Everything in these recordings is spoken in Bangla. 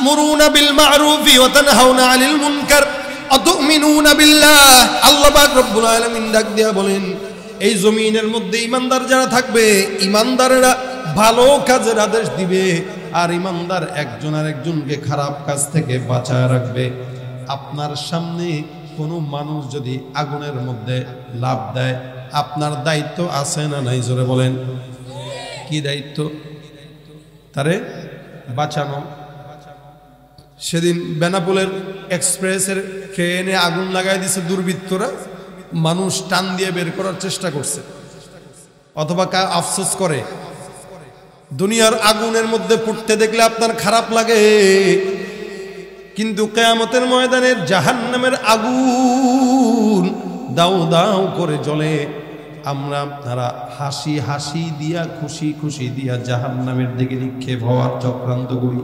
আতা'মুরুনা বিল মা'রুফি ওয়া তানহাউনা আনিল মুনকার ওয়া তু'মিনুনা বিল্লাহ। আল্লাহ পাক রব্বুল আলামিন ডাক দিয়া বলেন, এই জমিনের মধ্যে ইমানদার যারা থাকবে, ইমানদারেরা ভালো কাজের আদেশ দিবে, আর ইমানদার একজন আরেকজনকে খারাপ কাজ থেকে বাঁচায় রাখবে। আপনার সামনে কোনো মানুষ যদি আগুনের মধ্যে লাফ দেয়, আপনার দায়িত্ব আছে না নাই? জোরে বলেন, কি দায়িত্ব? তারে বাঁচানো। সেদিন বেনাপোলের এক্সপ্রেসের ট্রেনে আগুন লাগাই দিছে দুর্বৃত্তরা, মানুষ টান দিয়ে বের করার চেষ্টা করছে, অথবা আফসোস করে। দুনিয়ার আগুনের মধ্যে পড়তে দেখলে আপনার খারাপ লাগে, কিন্তু কিয়ামতের ময়দানে জাহান্নামের আগুন দাউ দাউ করে জ্বলে। আমরা আপনারা হাসি হাসি দিয়া, খুশি খুশি দিয়া জাহান্নামের দিকে নিক্ষেপ হওয়ার চক্রান্ত করি।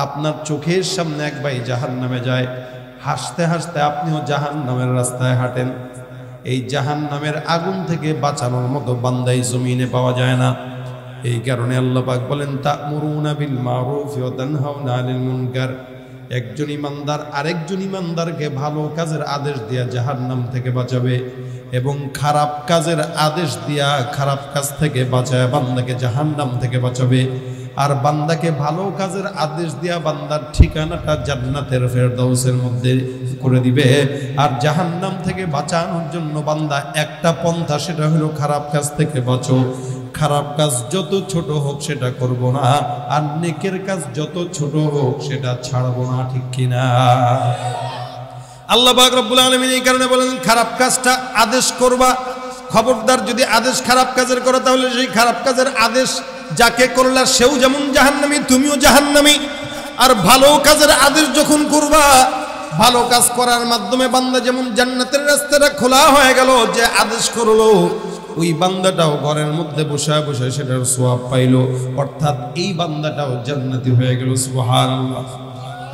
আপনার চোখের সামনে এক ভাই জাহান্নামে যায়, হাসতে হাসতে আপনিও জাহান্নামের রাস্তায় হাঁটেন। এই জাহান্নামের আগুন থেকে বাঁচানোর মতো বান্দাই জমিনে পাওয়া যায় না। এই কারণে আল্লাহ পাক বলেন, তা'মুরুনা বিল মা'রুফ ওয়া তানহাউনা আনিল মুনকার। একজন ইমানদার আরেকজন ইমানদারকে ভালো কাজের আদেশ দিয়া জাহান্নাম থেকে বাঁচাবে, এবং খারাপ কাজের আদেশ দিয়া খারাপ কাজ থেকে বাঁচায় বান্দাকে জাহান্নাম থেকে বাঁচাবে। আর বান্দাকে ভালো কাজের আদেশ দিয়া বান্দার ঠিকানাটা জান্নাতের ফেরদাউসের মধ্যে করে দিবে। আর জাহান্নাম থেকে বাঁচানোর জন্য বান্দা একটা পন্থা, সেটা হলো খারাপ কাজ থেকে বাঁচো। খারাপ কাজ যত ছোট হোক সেটা করব না, আর নেকের কাজ যত ছোট হোক সেটা ছাড়বো না, ঠিক কিনা? আল্লাহ পাক রব্বুল আলামিন এই কারণে বলেন, খারাপ কাজটা আদেশ করবা। খবরদার, যদি আদেশ খারাপ কাজের করো, তাহলে সেই খারাপ কাজের আদেশ যাকে করলা সেও যেমন জাহান্নামী, তুমিও জাহান্নামী। আর ভালো কাজের আদেশ যখন করবা, ভালো কাজ করার মাধ্যমে বান্দা যেমন জান্নাতের রাস্তাটা খোলা হয়ে গেল, যে আদেশ করলো ওই বান্দাটাও ঘরের মধ্যে বসে বসে সেটার সওয়াব পাইলো, অর্থাৎ এই বান্দাটাও জান্নাতি হয়ে গেল। সুবহানাল্লাহ।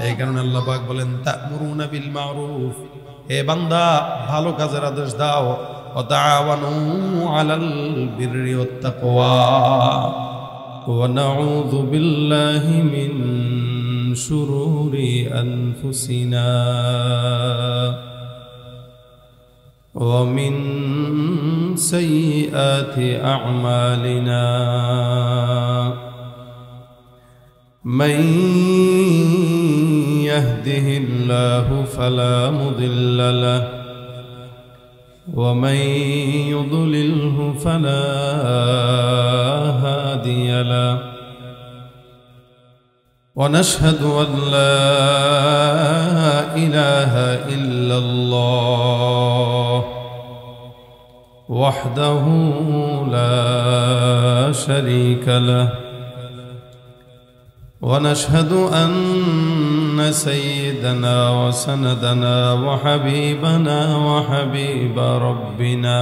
এই কারণে আল্লাহ পাক বলেন, তা'মুরুনা বিল মা'রুফ, হে বান্দা ভালো কাজের আদেশ দাও। ওয়া তাআওয়ানু আলাল বিররি ওয়াত তাকওয়া ওয়া নাউযু বিল্লাহি মিন শুরুরি আনফুসিনা ওয়া মিন সাইয়্যাতি আ'মালিনা। من يهده الله فلا مضل له ومن يضلله فلا هادي له ونشهد أن لا إله إلا الله وحده لا شريك له ونشهد أن سيدنا وسندنا وحبيبنا وحبيب ربنا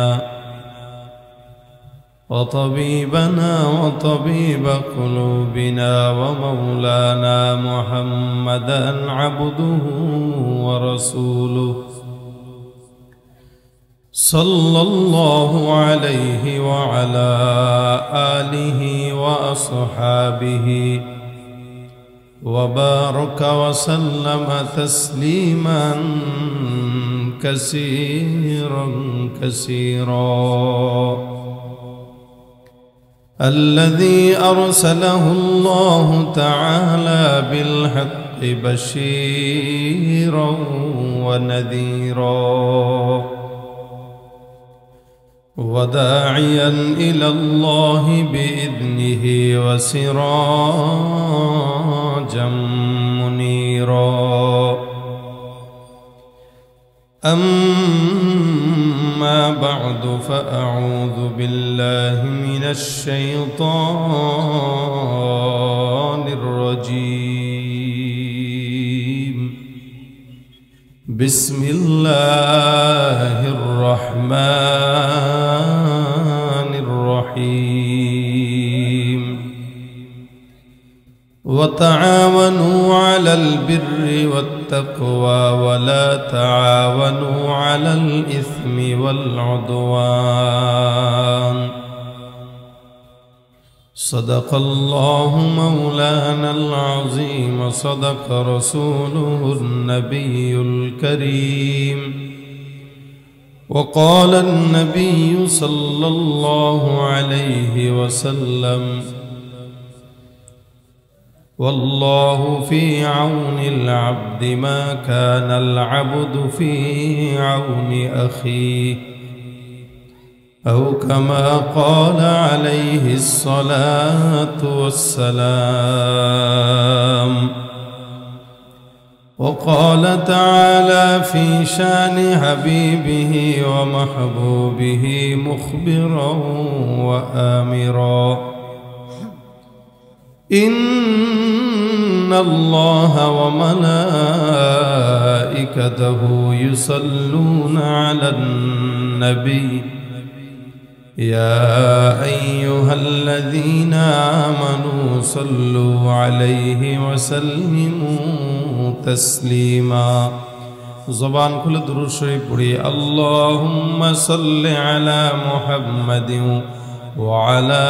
وطبيبنا وطبيب قلوبنا ومولانا محمدا عبده ورسوله صلى الله عليه وعلى آله وأصحابه وبارك وسلم تسليما كثيرا كثيرا. الذي أرسله الله تعالى بالحق بشيرا ونذيرا وداعيا إلى الله بإذنه وسراجا منيرا. أما بعد فأعوذ بالله من الشيطان الرجيم. بسم الله الرحمن الرحيم. وتعاونوا على البر والتقوى ولا تعاونوا على الإثم والعدوان. صدق الله مولانا العظيم صدق رسوله النبي الكريم وقال النبي صلى الله عليه وسلم والله في عون العبد ما كان العبد في عون أخيه أو كما قال عليه الصلاة والسلام وقال تعالى في شان حبيبه ومحبوبه مخبرا وآمرا إن الله وملائكته يصلون على النبي يا أيها الذين آمنوا صلوا عليه وسلموا تسليما زبان كل درود شريف پڑھی اللهم صل على محمد وعلى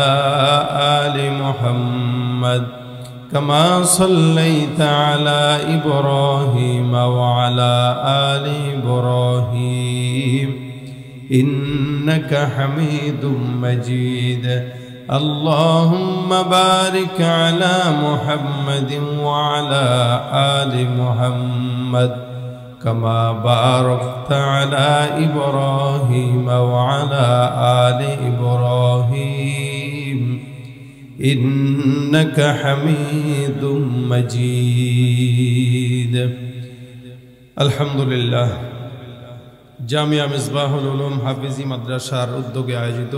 آل محمد كما صليت على إبراهيم وعلى آل إبراهيم إنك حميد مجيد اللهم بارك على محمد وعلى آل محمد كما باركت على إبراهيم وعلى آل إبراهيم إنك حميد مجيد الحمد لله জামিয়া মিসবাহুল উলুম হাফিজি মাদ্রাসার উদ্যোগে আয়োজিত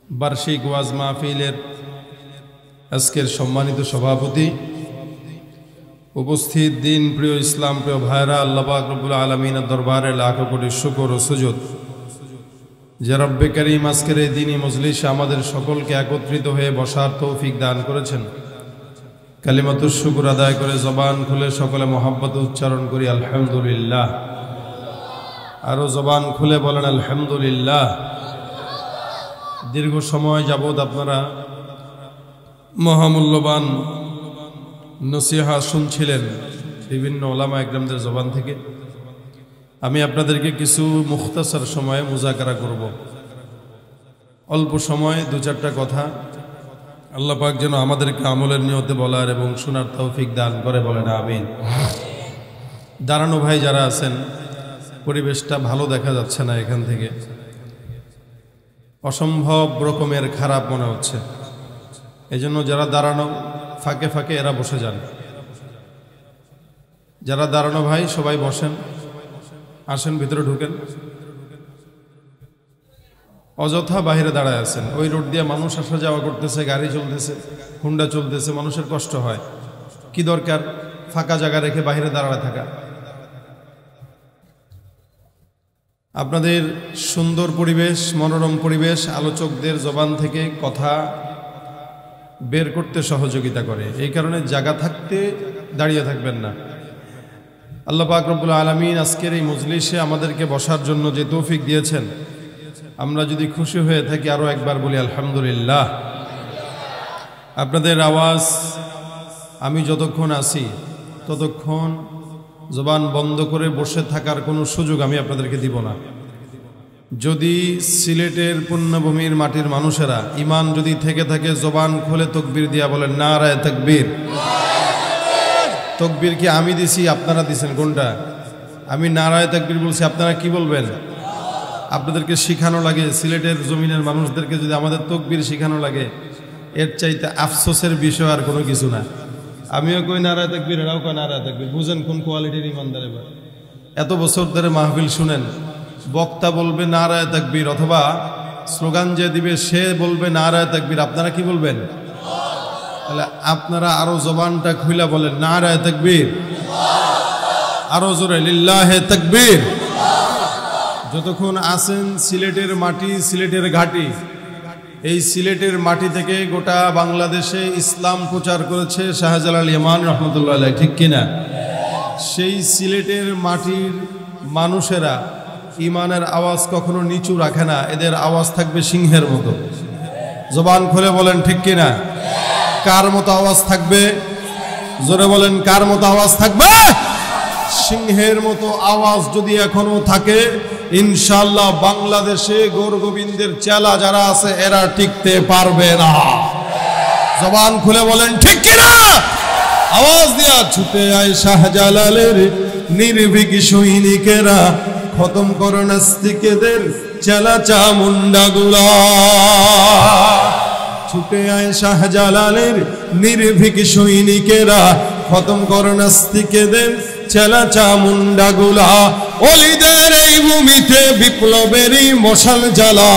বার্ষিক ওয়াজ মাহফিলের আজকের সম্মানিত সভাপতি উপস্থিত দিন প্রিয় ইসলাম প্রিয় ভাইরা আল্লাহ পাক রব্বুল আলামিনের দরবারে লাখ কোটি শুকর ও সুজুদ যে রব্বে করিম আজকের এই দিনী মজলিসে আমাদের সকলকে একত্রিত হয়ে বসার তৌফিক দান করেছেন কালিমাতুশ শুকর আদায় করে জবান খুলে সকলে মহব্বত উচ্চারণ করি আলহামদুলিল্লাহ আরো জবান খুলে বলেন আলহামদুলিল্লাহ দীর্ঘ সময় যাবত আপনারা মহামূল্যবান নসিহত শুনছিলেন বিভিন্ন উলামা ইকরামদের জবান থেকে আমি আপনাদেরকে কিছু মুখতাসার সময়ে মুযাকারা করব অল্প সময় দু চারটা কথা আল্লাহ পাক যেন আমাদেরকে আমলের নিয়তে বলার এবং শোনার তৌফিক দান করে বলেন আমিন দাঁড়ানো ভাই যারা আছেন পরিবেশটা ভালো দেখা যাচ্ছে না এখান থেকে অসম্ভব রকমের খারাপ মনে হচ্ছে এজন্য যারা দাঁড়ানো ফাঁকে ফাঁকে এরা বসে যান যারা দাঁড়ানো ভাই সবাই বসেন আসেন ভিতরে ঢুকেন অযথা বাইরে দাঁড়ায় আছেন ওই রোড দিয়ে মানুষ আসা যাওয়া করতেছে গাড়ি চলতেছে হুন্ডা চলতেছে মানুষের কষ্ট হয় কি দরকার ফাঁকা জায়গা রেখে বাইরে দাঁড়ায় থাকা আপনাদের সুন্দর পরিবেশ মনোরম পরিবেশ আলোচকদের জবান থেকে কথা বের করতে সহযোগিতা করে এই কারণে জায়গা থাকতে দাঁড়িয়ে থাকবেন না আল্লাহ পাক রব্বুল আলামিন আজকের এই মজলিসে আমাদেরকে বসার জন্য যে তৌফিক দিয়েছেন আমরা যদি খুশি হয়ে থাকি আরো একবার বলি আলহামদুলিল্লাহ আপনাদের আওয়াজ আমি যতক্ষণ আছি ততক্ষণ জবান বন্ধ করে বসে থাকার কোনো সুযোগ আমি আপনাদেরকে দিব না যদি সিলেটের পুণ্যভূমির মাটির মানুষেরা ঈমান যদি থেকে থাকে জবান খুলে তাকবীর দিয়া বলেন নারায়ে তাকবীর তাকবীর কি আমি দিছি আপনারা দিবেন কোনটা আমি নারায়ে তাকবীর বলছি আপনারা কি বলবেন আপনাদেরকে শিখানো লাগে সিলেটের জমিনের মানুষদেরকে যদি আমাদের তাকবীর শিখানো লাগে এর চাইতে আফসোসের বিষয় আর কোনো কিছু না আমিও কই নারায়ে তাকবীর এরাও কই নারায়ে তাকবীর বুঝেন কোন কোয়ালিটির ইমানদার এবার এত বছর ধরে মাহফিল শুনেন বক্তা বলবে নারায়ে তাকবীর অথবা স্লোগান যে দিবে সে বলবে নারায়ে তাকবীর আপনারা কি বলবেন তাহলে আপনারা আরো জবানটা খুলে বলেন নারায়ে তাকবীর আরো জোরে লিল্লাহে তাকবীর যতক্ষণ আসেন সিলেটের মাটি সিলেটের ঘাটি এই সিলেটের মাটি থেকে গোটা বাংলাদেশে ইসলাম প্রচার করেছে শাহজালাল ইমান রহমতুল্লাহ আলাইহি ঠিক কিনা সেই সিলেটের মাটির মানুষেরা ইমানের আওয়াজ কখনো নিচু রাখে না এদের আওয়াজ থাকবে সিংহের মতো জবান খুলে বলেন ঠিক কিনা? কার মতো আওয়াজ থাকবে? জোরে বলেন, কার মতো আওয়াজ থাকবে? সিংহের মতো আওয়াজ যদি এখনো থাকে, ইনশাআল্লাহ বাংলাদেশে গৌর গোবিন্দের চেলা যারা আছে এরা টিকতে পারবে না। জবান খুলে বলেন ঠিক কিনা? আওয়াজ দিয়া ছুটে আয় শাহজালালের নির্ভীক সৈনিকেরা, খতম করো নাস্তিকদের চেলা চামুন্ডাগুলা। ছুটে আয় শাহজালালের নির্ভীক সৈনিকেরা, খতম করো নাস্তিকদের চেলা চামুন্ডাগুলা। অলিদের এই ভূমিতে বিপ্লবেরই মশাল জ্বালা,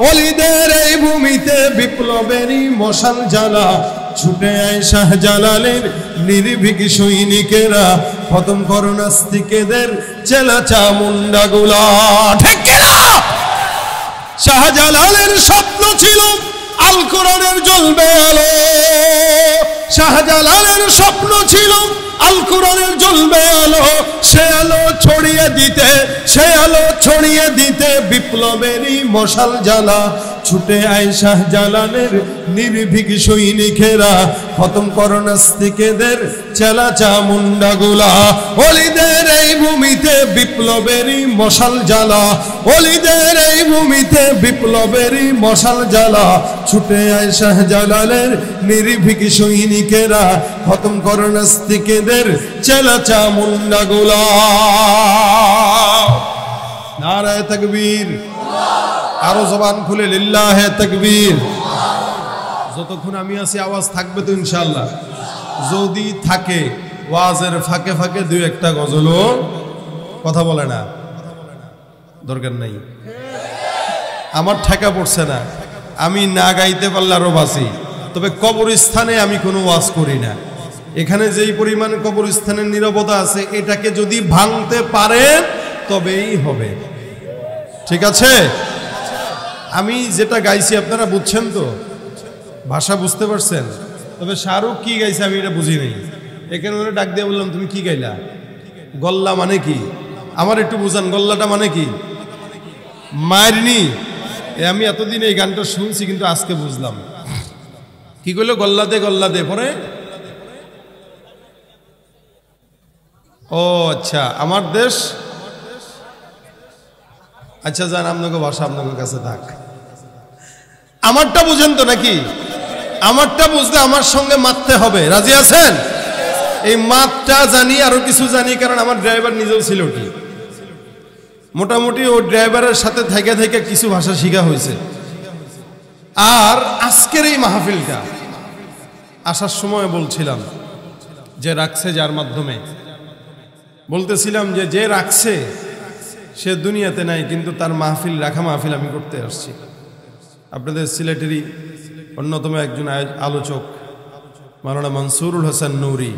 অলিদের এই ভূমিতে বিপ্লবেরই মশাল জ্বালা। ছুটে আয় শাহজালালের নির্ভীক সৈনিকেরা, খতম করো নাস্তিকদের চেলা চামুন্ডাগুলা। ঠিক কিনা? শাহজালালের স্বপ্ন ছিল আল কোরআনের জ্বলবে আলো, শাহজালালের স্বপ্ন ছিল আল কোরআনের জ্বলবে আলো। সে আলো ছড়িয়ে দিতে, সে আলো ছড়িয়ে দিতে বিপ্লবেরই মশাল জ্বালা। ছুটে আয় শাহজালালের নির্ভীক সৈনিকেরা, খতম করো নাস্তিকদের চেলা চামুন্ডাগুলা। অলিদের এই ভূমিতে বিপ্লবেরই মশাল জ্বালা, অলিদের এই ভূমিতে বিপ্লবেরই মশাল জ্বালা। ছুটে আয় শাহজালালের নির্ভীক সৈনিকেরা, খতম করো নাস্তিকদের চেলা চামুন্ডাগুলা। নারায়ে তাকবীর, আরো জবান খুলে লিল্লাহে তাকবীর। যতক্ষণ আমি আছি আওয়াজ থাকবে তো ইনশাআল্লাহ? যদি থাকে ওয়াজের ফাঁকে ফাঁকে দুই একটা গজলও কথা বলে না, দরকার নাই। আমার ঠেকা পড়ছে না, আমি না গাইতে পারলে আরো বাঁচি। তবে কবরস্থানে আমি কোনো ওয়াজ করি না। এখানে যেই পরিমাণ কবরস্থানের নীরবতা আছে, এটাকে যদি ভাঙতে পারেন তবেই হবে। ঠিক আছে? আমি যেটা গাইছি আপনারা বুঝছেন তো? ভাষা বুঝতে পারছেন? তবে শাহরুখ কি গাইছে আমি এটা বুঝি নাই। এখানে ওরা ডাক দিয়ে বললাম, তুমি কি গাইলা? গল্লা মানে কি? আমার একটু বুঝান, গল্লাটা মানে কি? মারনি। আমি এতদিন এই গানটা শুনছি, কিন্তু আজকে বুঝলাম। কি কইলো? গল্লা দে, গল্লা দে। পরে ও আচ্ছা, আমার দেশ। আচ্ছা যান, আপনাকে ভাষা আপনাদের কাছে থাক। আমারটা বুঝেন তো নাকি? আমারটা বুঝলে আমার সঙ্গে মারতে হবে। রাজি আছেন? এই মাতটা জানি, আরো কিছু জানি, কারণ আমার ড্রাইভার নিজেও ছিল কি। মোটামুটি ও ড্রাইভারের সাথে থেকে থেকে কিছু ভাষা শিখা হয়েছে। আর আজকের এই মাহফিলটা আসার সময় বলছিলাম যে রাখছে যার মাধ্যমে, বলতেছিলাম যে যে রাখছে সে দুনিয়াতে নাই, কিন্তু তার মাহফিল, রাখা মাহফিল আমি করতে আসছি। আপনাদের সিলেটেরই অন্যতম একজন আলোচক মাওলানা মনসুরুল হাসান নুরি,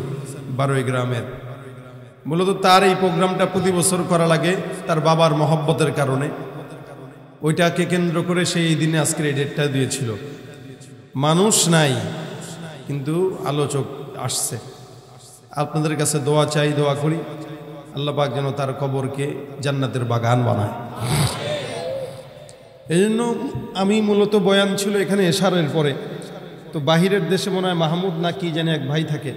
বারোই গ্রামের, মূলত তার এই প্রোগ্রামটা প্রতি বছর করা লাগে তার বাবার মহব্বতের কারণে। ওইটাকে কেন্দ্র করে সেই দিনে আজকের এই ডেটটা দিয়েছিল। মানুষ নাই, কিন্তু আলোচক আসছে। আপনাদের কাছে দোয়া চাই, দোয়া করি আল্লাহ পাক যেন তার কবরকে জান্নাতের বাগান বানায়। এই জন্য আমি মূলত বয়ান ছিল এখানে এশারের পরে। তো বাহিরের দেশে মনে হয় মাহমুদ না কি জানে এক ভাই থাকে,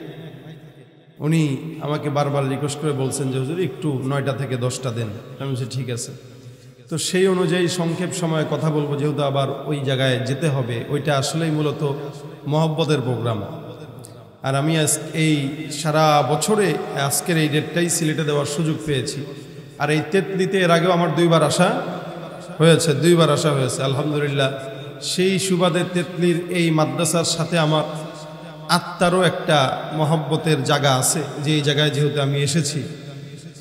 উনি আমাকে বারবার রিকোয়েস্ট করে বলছেন যে হুজুর একটু 9টা থেকে 10টা দেন। আমি বলছি ঠিক আছে। তো সেই অনুযায়ী সংক্ষেপ সময়ে কথা বলবো, যেহেতু আবার ওই জায়গায় যেতে হবে। ওইটা আসলেই মূলত মহব্বতের প্রোগ্রাম। আর আমি এই সারা বছরে আজকের এই ডেটটাই সিলেটে দেওয়ার সুযোগ পেয়েছি। আর এই তেতলিতে এর আগেও আমার 2বার আসা হয়েছে, 2বার আসা হয়েছে আলহামদুলিল্লাহ। সেই সুবাদে তেতলির এই মাদ্রাসার সাথে আমার আত্মারও একটা মহব্বতের জায়গা আছে, যে এই জায়গায় যেহেতু আমি এসেছি।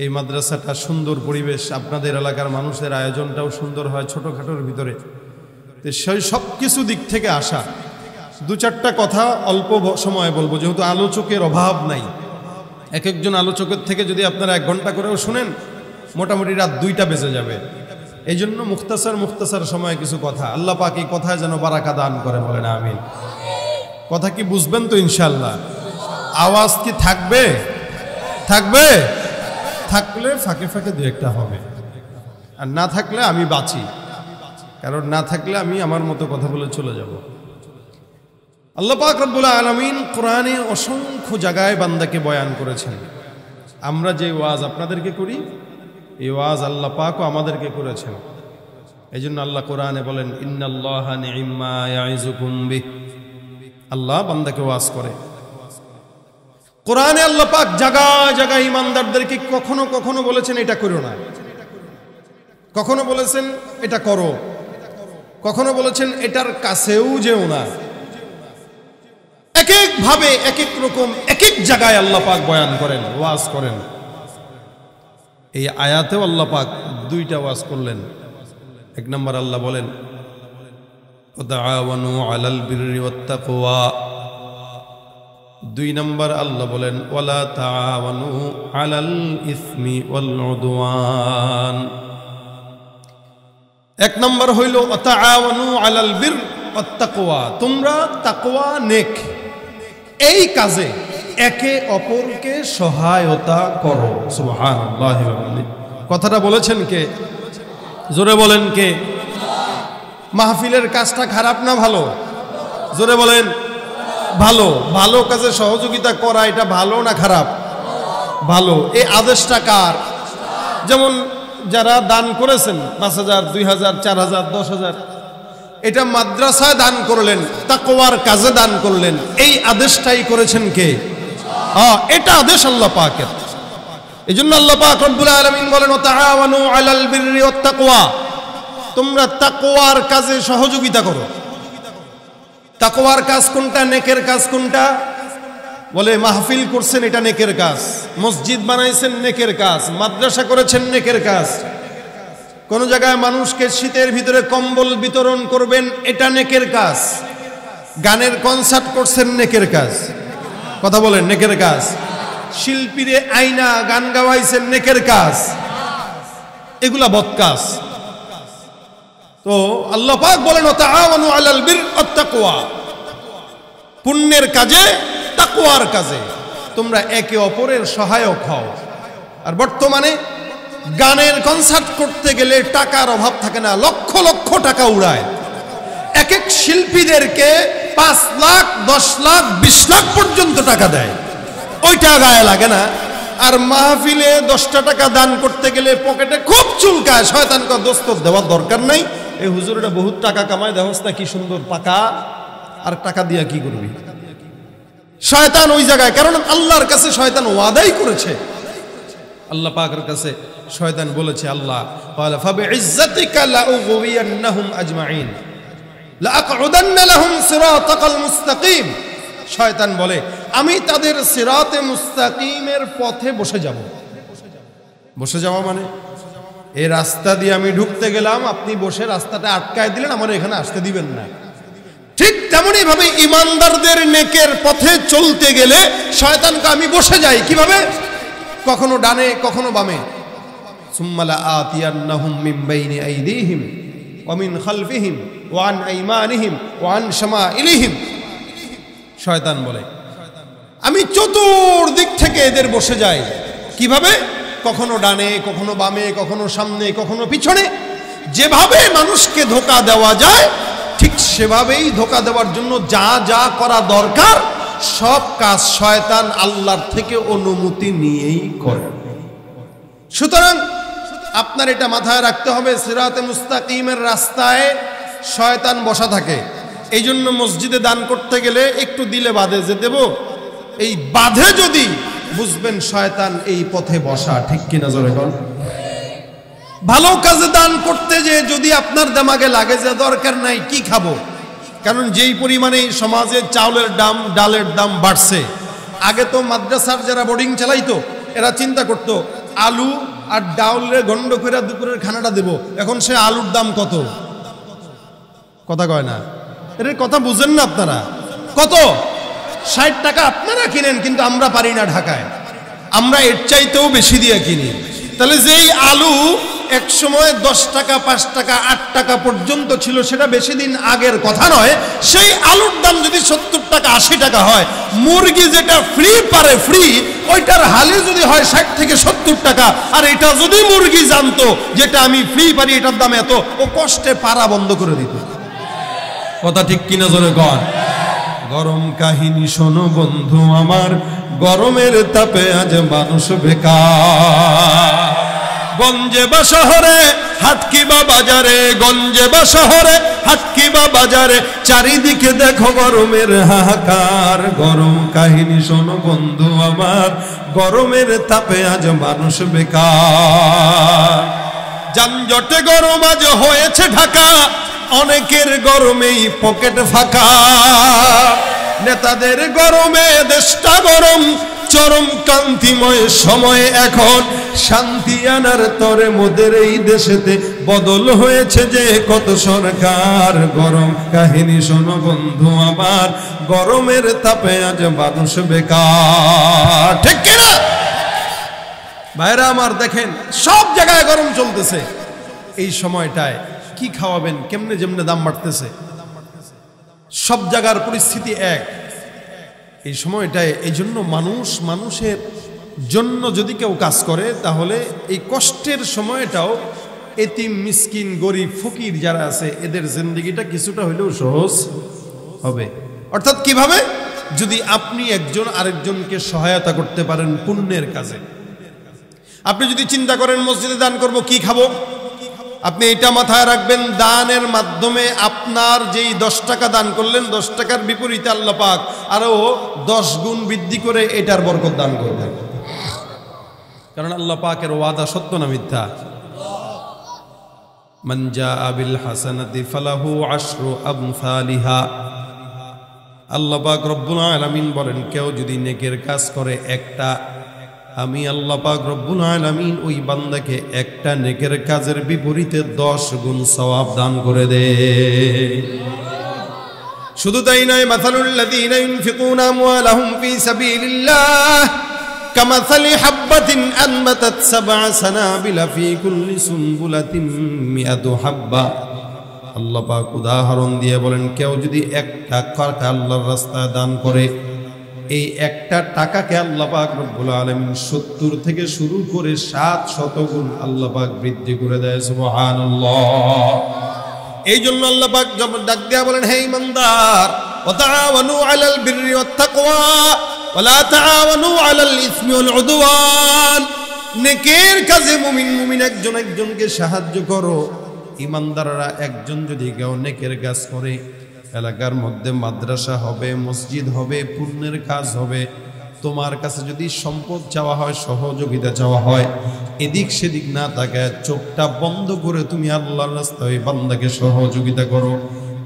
এই মাদ্রাসাটা সুন্দর পরিবেশ, আপনাদের এলাকার মানুষের আয়োজনটাও সুন্দর হয় ছোটোখাটোর ভিতরে। তো সেই সব কিছু দিক থেকে আসা। 2-4টা কথা অল্প সময়ে বলবো, যেহেতু আলোচকের অভাব নাই। এক একজন আলোচকের থেকে যদি আপনারা 1 ঘন্টা করেও শুনেন, মোটামুটি রাত 2টা বেজে যাবে। এই জন্য মুখতাসার সময়ে কিছু কথা। আল্লাহ পাক এই কথায় যেন বারাকা দান করে, বলেন আমিন। কথা কি বুঝবেন তো ইনশাল্লাহ? আওয়াজ কি থাকবে? থাকবে? থাকলে ফাঁকে ফাঁকে 2-1টা হবে, আর না থাকলে আমি বাঁচি। কারণ না থাকলে আমি আমার মতো কথা বলে চলে যাব। আল্লাহ পাক রব্বুল আলামিন কোরআনে অসংখ্য জায়গায় বান্দাকে বয়ান করেছেন। আমরা যে ওয়াজ আপনাদেরকে করি, এই ওয়াজ আল্লাহ পাকও আমাদেরকে করেছেন। এই জন্য আল্লাহ কোরআনে বলেন, ইন্নাল্লাহা নি'ম্মা ইয়াইযুকুম বিহি। আল্লাহ বান্দাকে ওয়াজ করে। কোরআনে আল্লাহ পাক জায়গায় জায়গায় ইমানদারদেরকে কখনো কখনো বলেছেন এটা করো না, কখনো বলেছেন এটা করো, কখনো বলেছেন এটার কাছেও যেও না। এক এক ভাবে এক এক রকম এক এক জায়গায় আল্লাহ পাক বয়ান করেন, ওয়াজ করেন। এই আয়াতেও আল্লাহ পাক দুইটা ওয়াজ করলেন। এক নম্বর আল্লাহ বলেন, ওয়াতাআওয়ানু আলাল বিররি ওয়াত তাকওয়া। দুই নম্বর আল্লাহ বলেন, ওয়ালা তাআওয়ানু আলাল ইসমি ওয়াল উদওয়ান। এক নম্বর হইল ওয়াতাআওয়ানু আলাল বির ওয়াত তাকওয়া, তোমরা তাকওয়া নেক এই কাজে একে অপরকে সহায়তা করো। সুবহানাল্লাহি ওয়া বিহামদিহি। কথাটা বলেছেন কে? জোরে বলেন কে? মাহফিলের কাজটা খারাপ না ভালো? জোরে বলেন। ভালো। ভালো কাজে সহযোগিতা করা এটা ভালো না খারাপ? ভালো। এই আদেশটা কার? যেমন যারা দান করেছেন ৫,০০০, ২,০০০, ৪,০০০, ১০,০০০, এটা মাদ্রাসায় দান করলেন, তাকওয়ার কাজে দান করলেন, এই আদেশটাই করেছেন কে? এটা আদেশ আল্লাহ পাকের। এই জন্য আল্লাহ পাক রব্বুল আলামিন বলেন, ওয়াতাআওয়ানু আলাল বিররি ওয়াত তাকওয়া, তোমরা তাকওয়ার কাজে সহযোগিতা করো। তাকওয়ার কাজ কোনটা? নেকের কাজ কোনটা? বলে মাহফিল করছেন এটা নেকের কাজ, মসজিদ বানাইছেন নেকের কাজ, মাদ্রাসা করেছেন নেকের কাজ, কোন জায়গায় মানুষকে শীতের ভিতরে কম্বল বিতরণ করবেন এটা নেকের কাজ, গানের কনসার্ট করছেন নেকের কাজ। কথা বলেন, নেকের কাজ। শিল্পীরে আইনা গান গাওয়াইছেন নেকের কাজ, এগুলা বদ কাজ। তো আল্লাহ পাক বলেন, ওয়াতাআওয়ানু আলাল বির ওয়াত তাকওয়া, পুণ্যের কাজে তাকওয়ার কাজে তোমরা একে অপরের সহায়ক হও। আর বর্তমানে গানের কনসার্ট করতে গেলে টাকার অভাব থাকে না, লক্ষ লক্ষ টাকা উড়ায়। এক এক শিল্পীদেরকে ৫ লাখ, ১০ লাখ, ২০ লাখ পর্যন্ত টাকা দেয়, ওইটা গায়ে লাগে না। আর মাহফিলে ১০টা টাকা দান করতে গেলে পকেটে খুব চুলকায়, শয়তান কয় দোস্ত দেওয়ার দরকার নাই, এই হুজুরটা বহুত টাকা কামায়, দেখোস না কি সুন্দর পাকা, আর টাকা দিয়া কি করবি? শয়তান ওই জায়গায়, কারণ আল্লাহর কাছে শয়তান ওয়াদাই করেছে। আল্লাহ পাকের কাছে শয়তান বলেছে, আল্লাহ ক্বালা ফাবিইজ্জাতিকা লাউগওয়িয়ান্নাহুম আজমাইন লাআকউদান্না লাহুম সিরাতাকাল মুস্তাকিম। শয়তান বলে, আমি তাদের সিরাতে মুস্তাকিমের পথে বসে যাব। বসে যাওয়া মানে এই রাস্তা দিয়ে আমি ঢুকতে গেলাম, আপনি বসে রাস্তাটা আটকায় দিলেন, আমার এখানে আসতে দিবেন না। ঠিক তেমনই ভাবে ইমানদারদের নেকের পথে চলতে গেলে শয়তানকে আমি বসে যাই। কিভাবে? কখনো ডানে কখনো বামে। সুম্মা লাআতিয়ান্নাহুম মিন বাইনি আইদিহিম ওয়া মিন খালফিহিম ওয়া আন আইমানিহিম ওয়া আন শামাইলিহিম। শয়তান বলে, আমি চতুর্দিক থেকে এদের বসে যাই। কিভাবে? কখনো ডানে কখনো বামে, কখনো সামনে কখনো পিছনে। যেভাবে মানুষকে ধোঁকা দেওয়া যায় ঠিক সেভাবেই ধোঁকা দেওয়ার জন্য যা যা করা দরকার সব কাজ শয়তান আল্লাহর থেকে অনুমতি নিয়েই করে। সুতরাং আপনার এটা মাথায় রাখতে হবে, সিরাতে মুস্তাকিমের রাস্তায় শয়তান বসা থাকে। এই জন্য মসজিদে দান করতে গেলে একটু দিলে বাঁধে যে দেব, এই বাঁধে যদি বুঝবেন শয়তান এই পথে বসা। ঠিক কিনা জোরে বল? ভালো কাজে দান করতে যে যদি আপনার দিমাগে লাগে যে দরকার নাই, কি খাবো, কারণ যেই পরিমাণে সমাজে চাউলের দাম ডালের দাম বাড়ছে। আগে তো মাদ্রাসার যারা বোর্ডিং চালাইতো এরা চিন্তা করতো আলু আর ডাউলের গন্ড করে দুপুরের খানাটা দেব। এখন সে আলুর দাম কত? কথা কয় না, এর কথা বুঝেন না আপনারা? কত? ৬০ টাকা আপনারা কিনেন, কিন্তু আমরা পারি না ঢাকায়, আমরা এর চাইতেও বেশি দিয়ে কিনি। তাহলে যেই আলু এক সময় 10 টাকা 5 টাকা 8 টাকা পর্যন্ত ছিল, সেটা বেশি দিন আগের কথা নয়। সেই আলুর দাম যদি 70 টাকা 80 টাকা হয়, মুরগি যেটা ফ্রি পারে ফ্রি, ওইটার হালি যদি হয় 60 থেকে 70 টাকা, আর এটা যদি মুরগি জানতো যেটা আমি ফ্রি পারি এটার দাম এত, ও কষ্টে পারা বন্ধ করে দিত। কথা ঠিক কিনা জোরে কর। গরম কাহিনী শোনো বন্ধু আমার, গরমের তাপে আজ মানুষ বেকার। গঞ্জে বা শহরে হাট কিবা বাজারে, গঞ্জে বা শহরে হাট কিবা বাজারে, চারিদিকে দেখো গরমের হাহাকার। গরম কাহিনী শোনো বন্ধু আমার, গরমের তাপে আজ মানুষ বেকার। যানজটে গরম আজ হয়েছে ঢাকা, অনেকের গরমেই পকেট ফাঁকা। নেতাদের গরমে দেশটা গরম, চরম ক্রান্তিময় সময় এখন। শান্তি আনার তরে মোদের এই দেশেতে বদল হয়েছে যে কত সরকার। গরম কাহিনী শোনো বন্ধু আমার, গরমের তাপে আজ মানুষ বেকার। ঠিক কিনা ভাইরা আমার? দেখেন সব জায়গায় গরম চলতেছে, এই সময়টায় কি খাওয়াবেন, কেমনে যেমনে দাম বাড়তেছে, সব জায়গার পরিস্থিতি এক এই সময়টায়। এই জন্য মানুষের জন্য যদি কেউ কাজ করে, তাহলে এই কষ্টের সময়টাও এতিম মিসকিন গরিব ফকির যারা আছে এদের জিন্দেগিটা কিছুটা হলেও সহজ হবে। অর্থাৎ কিভাবে? যদি আপনি একজন আরেকজনকে সহায়তা করতে পারেন পুণ্যের কাজে। আপনি যদি চিন্তা করেন মসজিদে দান করব, কি খাবো, আপনি এটা মাথায় রাখবেন, দানের মাধ্যমে আপনার যেই 10 টাকা দান করলেন, 10 টাকার বিপরীতে আল্লাহ পাক আরো 10 গুণ বৃদ্ধি করে এটার বরকত দান করবেন। কারণ আল্লাহ পাকের ওয়াদা সত্য না মিথ্যা? মান জাআ বিল হাসানাতি ফালাহু আশরু আমসালিহা। আল্লাহ পাক রব্বুল আলামিন বলেন, কেউ যদি নেকের কাজ করে একটা, আমি আল্লাহ পাক রব্বুল আলামিন ওই বান্দাকে একটা নেকের কাজের বিপরীতে 10 গুণ সওয়াব দান করে দেয়। শুধু তাই নয়, মাসালুল লাযীনা ইউনফিকুনা আমওয়ালাহুম ফী সাবিলিল্লাহ কামাসালি হাব্বাতিন আনবাতাত সাবআ সানাবিলা ফী কুল্লি সুনবুলাতিন মিআতু হাব্বা। আল্লাহ পাক উদাহরণ দিয়ে বলেন, কেউ যদি একটা টাকা আল্লাহর রাস্তায় দান করে, এই একটা টাকাকে আল্লাহ পাক রব্বুল আলামিন 70 থেকে শুরু করে 700 গুণ আল্লাহ পাক বৃদ্ধি করে দেয়। সুবহানাল্লাহ। এই জন্য আল্লাহ পাক ডাক দেয়া বলেন, হে ঈমানদার, ওয়াতাআওয়ানু আলাল বিররি ওয়াত তাকওয়া ওয়া লা তাআওয়ানু আলাল ইসমি ওয়াল উদওয়ান। নেকের কাজে মুমিন একজন একজনকে সাহায্য করো। ঈমানদাররা একজন যদি কেউ নেকের কাজ করে, এলাকার মধ্যে মাদ্রাসা হবে, মসজিদ হবে, পুণ্যের কাজ হবে। তোমার কাছে যদি সম্পদ চাওয়া হয়, সহযোগিতা চাওয়া হয়, এদিক সেদিক না তাকায় চোখটা বন্ধ করে তুমি আল্লাহর রাস্তায় বান্দাকে সহযোগিতা করো।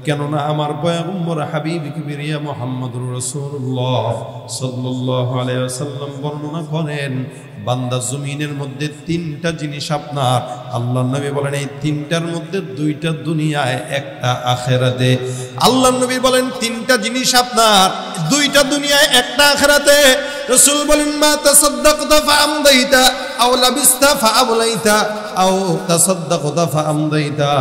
কেননা আমার পয়গম্বর হাবিব কিবরিয়া মুহাম্মদুর রাসূলুল্লাহ সাল্লাল্লাহু আলাইহি ওয়াসাল্লাম বর্ণনা করেন, বান্দা জমিনের মধ্যে 3টা জিনিস আপনার। আল্লাহর নবী বলেন, এই 3টার মধ্যে 2টা দুনিয়ায়, একটা আখিরাতে। আল্লাহর নবী বলেন 3টা জিনিস আপনার, 2টা দুনিয়ায়, একটা আখিরাতে। রাসূল বলেন, মা তাসাদদাকতা ফাআমদাইতা আও লাবিস্তা ফাআবলাইতা আও তাসাদদাকতা ফাআমদাইতা।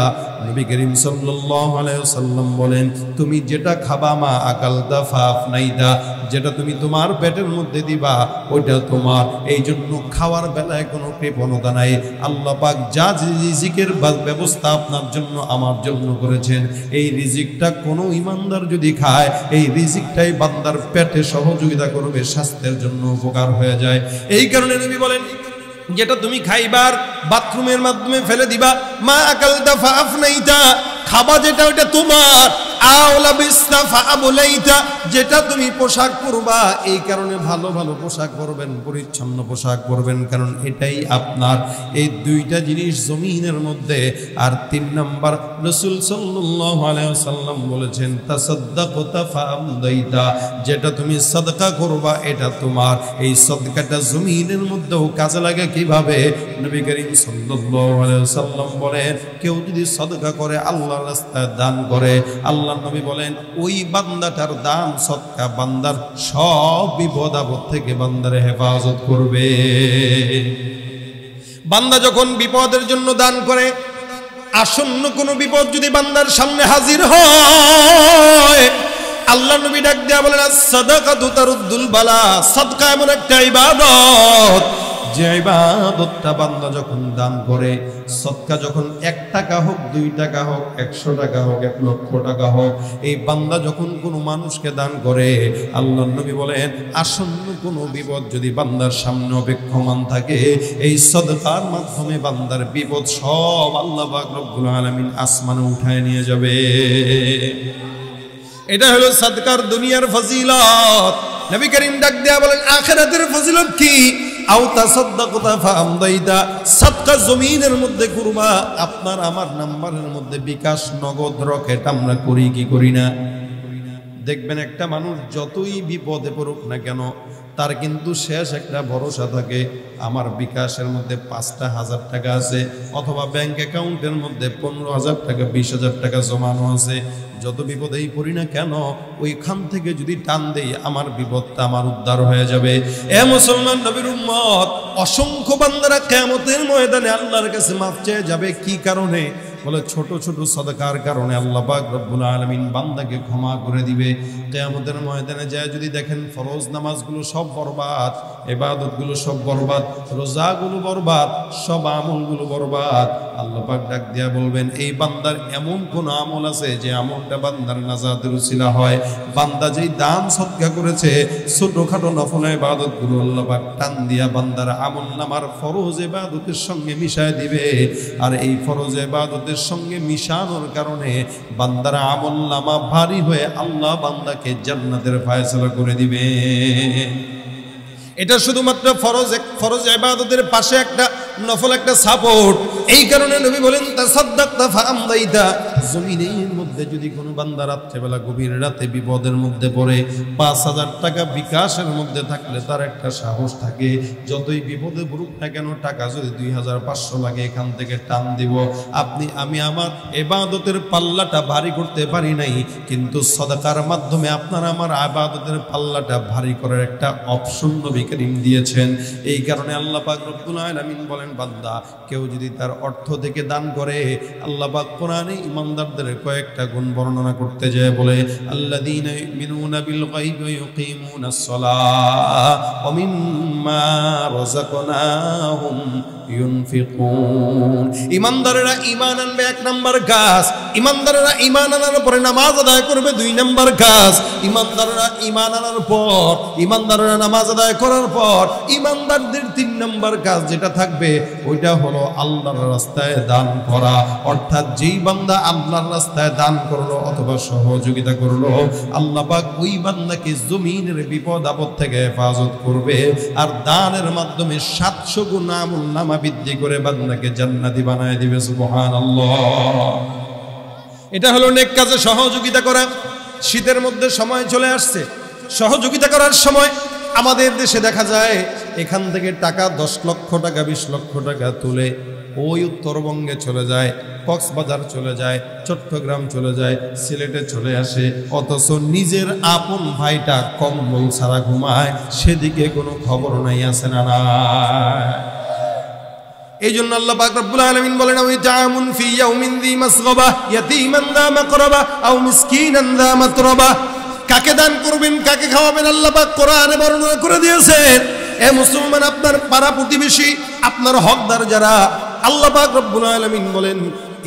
নবী করিম সাল্লাল্লাহু আলাইহি ওয়াসাল্লাম বলেন, তুমি যেটা খাবা, মা আকালতা ফাআফনাইতা, যেটা তুমি তোমার পেটের মধ্যে দিবা ওইটা তোমার। এই জন্য খাওয়ার বেলায় কোনো কৃপণতা নাই। আল্লাহ পাক যা রিজিকের ব্যবস্থা আপনার জন্য আমার জন্য করেছেন, এই রিজিকটা কোনো ঈমানদার যদি খায়, এই রিজিকটাই বান্দার পেটে সহযোগিতা করবে, স্বাস্থ্যের জন্য উপকার হয়ে যায়। এই কারণে নবী বলেন, যেটা তুমি খাইবার বাথরুমের মাধ্যমে ফেলে দিবা, মা আকালতা ফাআফনাইতা, খাবা যেটা ওটা তোমার। আওলা বিস্তা ফাআবলাইতা, যেটা তুমি পোশাক পরবা, এই কারণে ভালো ভালো পোশাক পরবেন, পরিচ্ছন্ন পোশাক পরবেন, কারণ এটাই আপনার। এই 2টা জিনিস জমিনের মধ্যে। আর 3 নাম্বার, রাসূল সাল্লাল্লাহু আলাইহি ওয়াসাল্লাম বলেছেন, তাসাদদাকতা ফাআমদাইতা, যেটা তুমি সাদকা করবা এটা তোমার। এই সাদকাটা জমিনের মধ্যেও কাজে লাগে কিভাবে? নবী করিম সাল্লাল্লাহু আলাইহি ওয়াসাল্লাম বলেন, কেউ যদি সাদকা করে, আল্লাহর রাস্তায় দান করে, আল্লাহ নবী বলেন ওই বান্দাটার দান সদকা বান্দার সব বিপদ আপদ থেকে বান্দারে হেফাজত করবে। বান্দা যখন বিপদের জন্য দান করে, আসন্ন কোনো বিপদ যদি বান্দার সামনে হাজির হয়, আল্লাহ নবী ডাক দেয়া বলেন, আস-সাদাকাতু তারুদ্দুল বালা। সাদকা এমন একটা ইবাদত, যে ইবাদতটা বান্দা যখন দান করে, সদকা যখন 1 টাকা হোক, 2 টাকা হোক, 100 টাকা হোক, 1 লক্ষ টাকা হোক, এই বান্দা যখন কোনো মানুষকে দান করে, আল্লাহ নবী বলেন আসন্ন কোনো বিপদ যদি বান্দার সামনে অপেক্ষমান থাকে, এই সদকার মাধ্যমে বান্দার বিপদ সব আল্লাহ পাক রব্বুল আলামিন আসমানে উঠায় নিয়ে যাবে। এটা হলো সাদকার দুনিয়ার ফজিলত। নবী করিম ডাক দেয়া বলেন, আখিরাতের ফজিলত কি? আও তাসাদদাকতা ফাআমদাইতা, সাদকা জমিনের মধ্যে করবা, আপনার আমার নাম্বারের মধ্যে বিকাশ, নগদ, রকেট আমরা করি কি করি না? দেখবেন একটা মানুষ যতই বিপদে পড়ুক না কেন, তার কিন্তু শেষ একটা ভরসা থাকে, আমার বিকাশের মধ্যে 5,000 টাকা আছে, অথবা ব্যাংক অ্যাকাউন্টের মধ্যে 15,000 টাকা, 20,000 টাকা জমানো আছে। যত বিপদেই পড়ি না কেন, ওইখান থেকে যদি টান দেই, আমার বিপদটা আমার উদ্ধার হয়ে যাবে। এ মুসলমান নবীর উম্মত, অসংখ্য বান্দারা কিয়ামতের ময়দানে আল্লাহর কাছে মাফ চেয়ে যাবে। কি কারণে? বলে ছোট ছোট সাদাকার কারণে আল্লাহ পাক রব্বুল আলামিন বান্দাকে ক্ষমা করে দিবে। কিয়ামতের ময়দানে যায় যদি দেখেন ফরজ নামাজগুলো সব বরবাদ, ইবাদতগুলো সব বরবাদ, রোজাগুলো বরবাদ, সব আমলগুলো বরবাদ, আল্লাহ পাক ডাক দিয়া বলবেন, এই বান্দার এমন কোন আমল আছে যে আমলটা বান্দার নাজাতের উসিলা হয়? বান্দা যেই দান সদকা করেছে, ছোটখাটো নফল ইবাদতগুলো আল্লাহ পাক টান দিয়া বান্দার আমলনামার ফরজ ইবাদতের সঙ্গে মিশায় দিবে। আর এই ফরজ ইবাদতের সঙ্গে মিশানোর কারণে বান্দার আমলনামা ভারী হয়ে আল্লাহ বান্দাকে জান্নাতের ফয়সালা করে দিবে। এটা শুধুমাত্র ফরজ ইবাদতের পাশে একটা নফল একটা সাপোর্ট। এই কারণে নবী বলেন, তাসাদদাকতা ফাআমদাইতা, জমিনের মধ্যে যদি কোনো বান্দা রাত্রেবেলা গভীর রাতে বিপদের মধ্যে পড়ে, 5,000 টাকা বিকাশের মধ্যে থাকলে তার একটা সাহস থাকে, যতই বিপদে পড়ুক না কেন, টাকা যদি 2,500 লাগে, এখান থেকে টান দিব। আমি আমার ইবাদতের পাল্লাটা ভারী করতে পারি নাই, কিন্তু সাদাকার মাধ্যমে আপনার আমার ইবাদতের পাল্লাটা ভারী করার একটা অপশন নবী করিম দিয়েছেন। এই কারণে আল্লাহ পাক রব্বুল আলামিন বলেন, বান্দা কেউ যদি তার অর্থ থেকে দান করে, আল্লাহ পাক কোরআনে ইমানদারদের কয়েকটা গুণ বর্ণনা করতে যায়, বলে আল্লাযীনা ইউমিনুনা বিল গায়বি ওয়া ইউকিমুনাস সালাহ ওয়া মিম্মা রাযাকনাহুম ইউনফিকুন। ইমানদাররা ঈমান আনবে 1 নাম্বার কাজ, ইমানদাররা ঈমান আনার পরে নামাজ আদায় করবে 2 নাম্বার কাজ, ইমানদাররা ঈমান আনার পর, ইমানদাররা নামাজ আদায় করার পর ইমানদারদের 3 নাম্বার কাজ যেটা থাকবে, ওইটা হলো আল্লাহর রাস্তায় দান করা। অর্থাৎ যেই বান্দা আল্লাহর রাস্তায় দান করলো অথবা সহযোগিতা করলো, আল্লাহ পাক ওই বান্দাকে জমিনের বিপদ আপদ থেকে হেফাজত করবে, আর দানের মাধ্যমে 700 গুণ আমলনামা বৃদ্ধি করে বান্দাকে জান্নাতি বানায় দিবে। সুবহানাল্লাহ। এটা হলো নেক কাজে সহযোগিতা করা। শীতের মধ্যে সময় চলে আসছে, সহযোগিতা করার সময় আমাদের দেশে দেখা যায় এখান থেকে টাকা 10 লক্ষ টাকা 20 লক্ষ টাকা তুলে ওই উত্তরবঙ্গে চলে যায়, কক্সবাজার চলে যায়, চট্টগ্রাম চলে যায়, সিলেটে চলে আসে, অথচ নিজের আপন ভাইটা কম্বল ছাড়া ঘুমায়, সেদিকে কোনো খবর নাই, আছে না? না। এই জন্য আল্লাহ পাক রব্বুল আলামিন বলেন, ওয়া তাআমুন ফি ইয়াউমিন যী মাসগাবা ইয়াতীমান যা মাকরাবা আও মিসকিনান যা মাতরাবা। কাকে দান করবেন, কাকে খাওয়াবেন, আল্লাহ পাক কোরআনে বর্ণনা করে দিয়েছেন। এ মুসলমান, আপনার পাড়া প্রতিবেশী, আপনার হকদার যারা, আল্লাহ পাক রব্বুল আলামিন বলেন,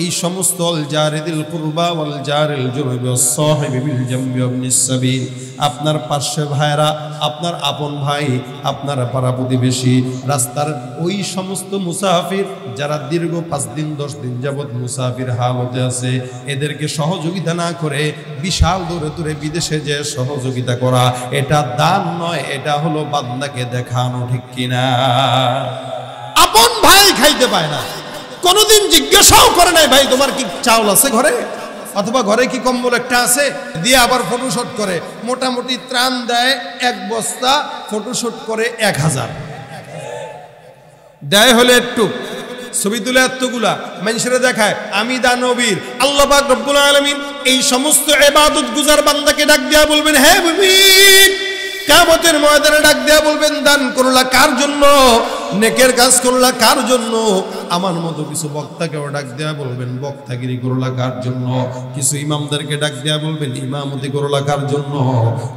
এই সমস্ত আল জারিদিল কুরবা ওয়াল জারিল জুনুবি ওয়াস সাহিবি বিল জামবি ওয়াবনিস সাবিল, আপনার পার্শ্ব ভাইরা, আপনার আপন ভাই, আপনার পাড়া প্রতিবেশী, রাস্তার ওই সমস্ত মুসাফির যারা দীর্ঘ 5 দিন 10 দিন যাবত মুসাফির হালতে আছে, এদেরকে সহযোগিতা না করে বিশাল দূরে দূরে বিদেশে যে সহযোগিতা করা, এটা দান নয়, এটা হলো বান্দাকে দেখানো। ঠিক কিনা? আপন ভাই খাইতে পায় না, কোনদিন জিজ্ঞাসাও করে নাই, ভাই তোমার কি চাউল আছে ঘরে, অথবা ঘরে কি কম্বল একটা আছে, দিয়ে আবার ফটোশুট করে, মোটামুটি ত্রাণ দেয় 1 বস্তা, ফটোশুট করে 1000 দেয়, হলে একটু ছবি তুলে এতগুলা মানুষেরা দেখায় আমি দানবীর। আল্লাহ পাক রব্বুল আলামিন এই সমস্ত ইবাদত গুজার বান্দাকে ডাক দেয়া বলবেন, হে মুমিন, কিয়ামতের ময়দানে ডাক দেয়া বলবেন, দান করলা কার জন্য, নেকের কাজ করলা কার জন্য? আমার মতো কিছু বক্তাকেও ডাক দেয়া বলবেন বক্তাগিরি করলা কার জন্য? কিছু ইমামদেরকে ডাক দেয়া বলবেন ইমামতি করলা কার জন্য?